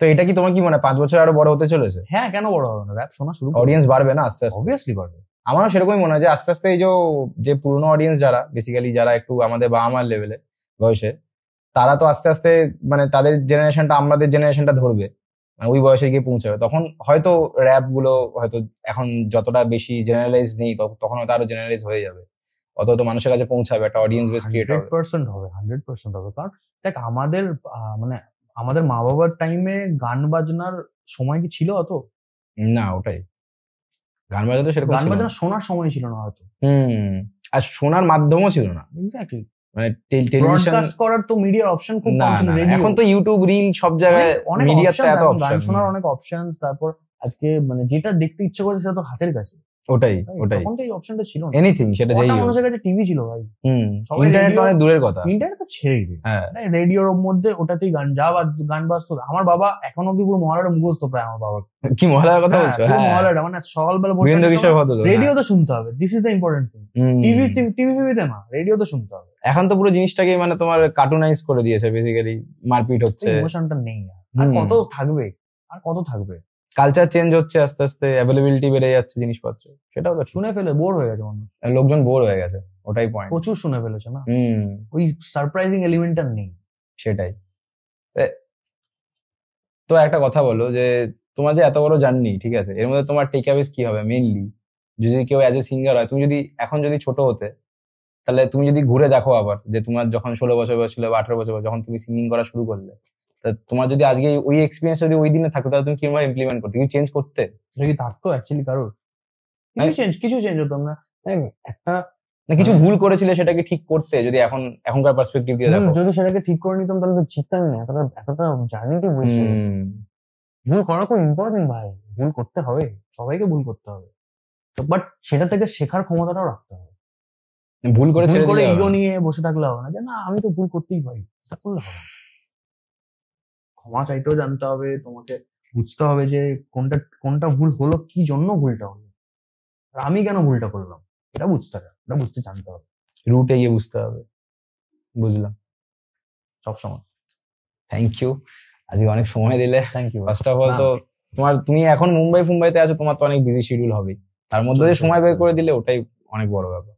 [SPEAKER 2] তো এটা কি তোমার কি মানে 5 বছর আরো বড় হতে চলেছে? হ্যাঁ, কেন বড় হবে না? র্যাপ শোনা শুরু, অডিয়েন্স বাড়বে না আস্তে আস্তে? অবভিয়াসলি বাড়বে।
[SPEAKER 1] আমারও সেরকমই মনে হয় যে আস্তে আস্তে এই যে পুরনো অডিয়েন্স যারা বেসিক্যালি যারা একটু আমাদের বাবা মার লেভেলে বয়সে, তারা তো আস্তে আস্তে মানে তাদের জেনারেশনটা আমাদের জেনারেশনটা ধরবে, মানে ওই বয়সে গিয়ে পৌঁছাবে। তখন হয়তো র্যাপ গুলো হয়তো এখন যতটা বেশি জেনারেলাইজ নেই, তখন হয়তো আরো জেনারেলাইজ হয়ে যাবে, অত মানুষের কাছে পৌঁছাবে, একটা অডিয়েন্স বেস ক্রিয়েট হবে।
[SPEAKER 2] 100% হবে, 100% হবে। কারণ দেখ আমাদের মানে আমাদের মা বাবার টাইমে গান বাজনার সময় কি ছিল অত?
[SPEAKER 1] না, ওটাই, গান বাজনা তো সেরকম
[SPEAKER 2] গান
[SPEAKER 1] ছিল
[SPEAKER 2] বাজনা
[SPEAKER 1] না।
[SPEAKER 2] শোনার সময় ছিল না হয়তো।
[SPEAKER 1] আর শোনার মাধ্যমও ছিল না,
[SPEAKER 2] এক্স্যাক্টলি।
[SPEAKER 1] মানে টেলিভিশন
[SPEAKER 2] ব্রডকাস্ট করার তো মিডিয়ার অপশন খুব
[SPEAKER 1] না
[SPEAKER 2] কম ছিল।
[SPEAKER 1] না,
[SPEAKER 2] রেডিও,
[SPEAKER 1] এখন তো ইউটিউব রিল সব জায়গায়,
[SPEAKER 2] অনেক
[SPEAKER 1] মিডিয়াতে এত
[SPEAKER 2] গান
[SPEAKER 1] অপশন,
[SPEAKER 2] শোনার অনেক অপশন। তারপর আজকে মানে যেটা দেখতে ইচ্ছে করছে সেটা তো হাতের কাছে।
[SPEAKER 1] ওটাই ওটাই,
[SPEAKER 2] তখন তো এই অপশনটা ছিল না।
[SPEAKER 1] এনিথিং সেটা যেই হোক।
[SPEAKER 2] মানুষের কাছে টিভি ছিল ভাই, সবাই
[SPEAKER 1] ইন্টারনেট তো
[SPEAKER 2] radio-
[SPEAKER 1] অনেক দূরের কথা।
[SPEAKER 2] ইন্টারনেট তো ছেড়েই দে।
[SPEAKER 1] হ্যাঁ,
[SPEAKER 2] রেডিওর মধ্যে ওটাতেই গান বাজতো। আমার বাবা এখন অব্দি পুরো মহলাটা মুখস্থ প্রায় আমার বাবার।
[SPEAKER 1] কি মহলার কথা বলছো? হ্যাঁ,
[SPEAKER 2] মহলাটা মানে সকালবেলা
[SPEAKER 1] বীরেন্দ্র কিশোর ভদ্র,
[SPEAKER 2] রেডিও তো শুনতে হবে, this is the important thing. টিভিতে না, রেডিও তো শুনতে হবে।
[SPEAKER 1] এখন তো পুরো জিনিসটাকে মানে তোমার কার্টুনাইজ করে দিয়েছে, বেসিক্যালি মারপিট হচ্ছে,
[SPEAKER 2] ইমোশনটা নেই আর কত থাকবে, আর কত থাকবে।
[SPEAKER 1] কালচার চেঞ্জ হচ্ছে আস্তে আস্তে, অ্যাভেলেবিলিটি বেড়ে যাচ্ছে জিনিসপত্র, সেটাও তো
[SPEAKER 2] শুনে ফেলে বোর হয়ে গেছে মানুষ,
[SPEAKER 1] লোকজন বোর হয়ে গেছে, ওটাই পয়েন্ট।
[SPEAKER 2] প্রচুর শুনে ফেলেছে না, ওই সারপ্রাইজিং এলিমেন্টটা নেই।
[SPEAKER 1] সেটাই। তো একটা কথা বলো যে তোমার যে এত বড় জার্নি, ঠিক আছে, এর মধ্যে তোমার টেক অ্যাওয়েজ কি হবে মেইনলি? যদি কেউ অ্যাজ এ সিঙ্গার হয়, তুমি যদি এখন যদি ছোট হতে, তাহলে তুমি যদি ঘুরে দেখো আবার যে তোমার যখন 16 বছর বয়স ছিল বা 18 বছর বয়স, যখন তুমি সিঙ্গিং করা শুরু করলে, তা তোমার যদি আজকে ওই এক্সপিরিয়েন্স যদি ওই দিনে থাকতো, তাহলে তুমি কিভাবে ইমপ্লিমেন্ট করতে, কিছু চেঞ্জ করতে?
[SPEAKER 2] এটা কি থাকতো অ্যাকচুয়ালি কারোর? কিছু চেঞ্জ হতো না। একটা
[SPEAKER 1] না, কিছু ভুল করেছিলে সেটাকে ঠিক করতে, যদি এখনকার পার্সপেক্টিভ দিয়ে দেখো।
[SPEAKER 2] যদি সেটাকে ঠিক করে নিতাম তাহলে তো শিখতামই না, এতটা জার্নিটি হয়েছে। ভুল করা খুব ইম্পর্টেন্ট ভাই, ভুল করতে হবে, সবাইকে ভুল করতে হবে, বাট সেটা থেকে শেখার ক্ষমতাটাও রাখতে হবে।
[SPEAKER 1] ভুল করে
[SPEAKER 2] ইগো নিয়ে বসে থাকলে হবে না, যে না আমি তো ভুল করতেই পারি, তা করলে হবে না। ক্ষমা চাইতেও জানতে হবে, তোমাকে বুঝতে হবে যে কোনটা ভুল হলো, কি জন্য ভুলটা হলো, আর আমি কেন ভুলটা করলাম, এটা বুঝতে জানতে হবে,
[SPEAKER 1] রুটে গিয়ে বুঝতে হবে। বুঝলাম,
[SPEAKER 2] সবসময়।
[SPEAKER 1] থ্যাংক ইউ, আজকে অনেক সময় দিলে।
[SPEAKER 2] Thank you.
[SPEAKER 1] First of all তো তুমি এখন মুম্বাইতে আছো, তোমার তো অনেক বিজি শিডিউল হবে, তার মধ্যে সময় বের করে দিলে ওটাই অনেক বড় ব্যাপার।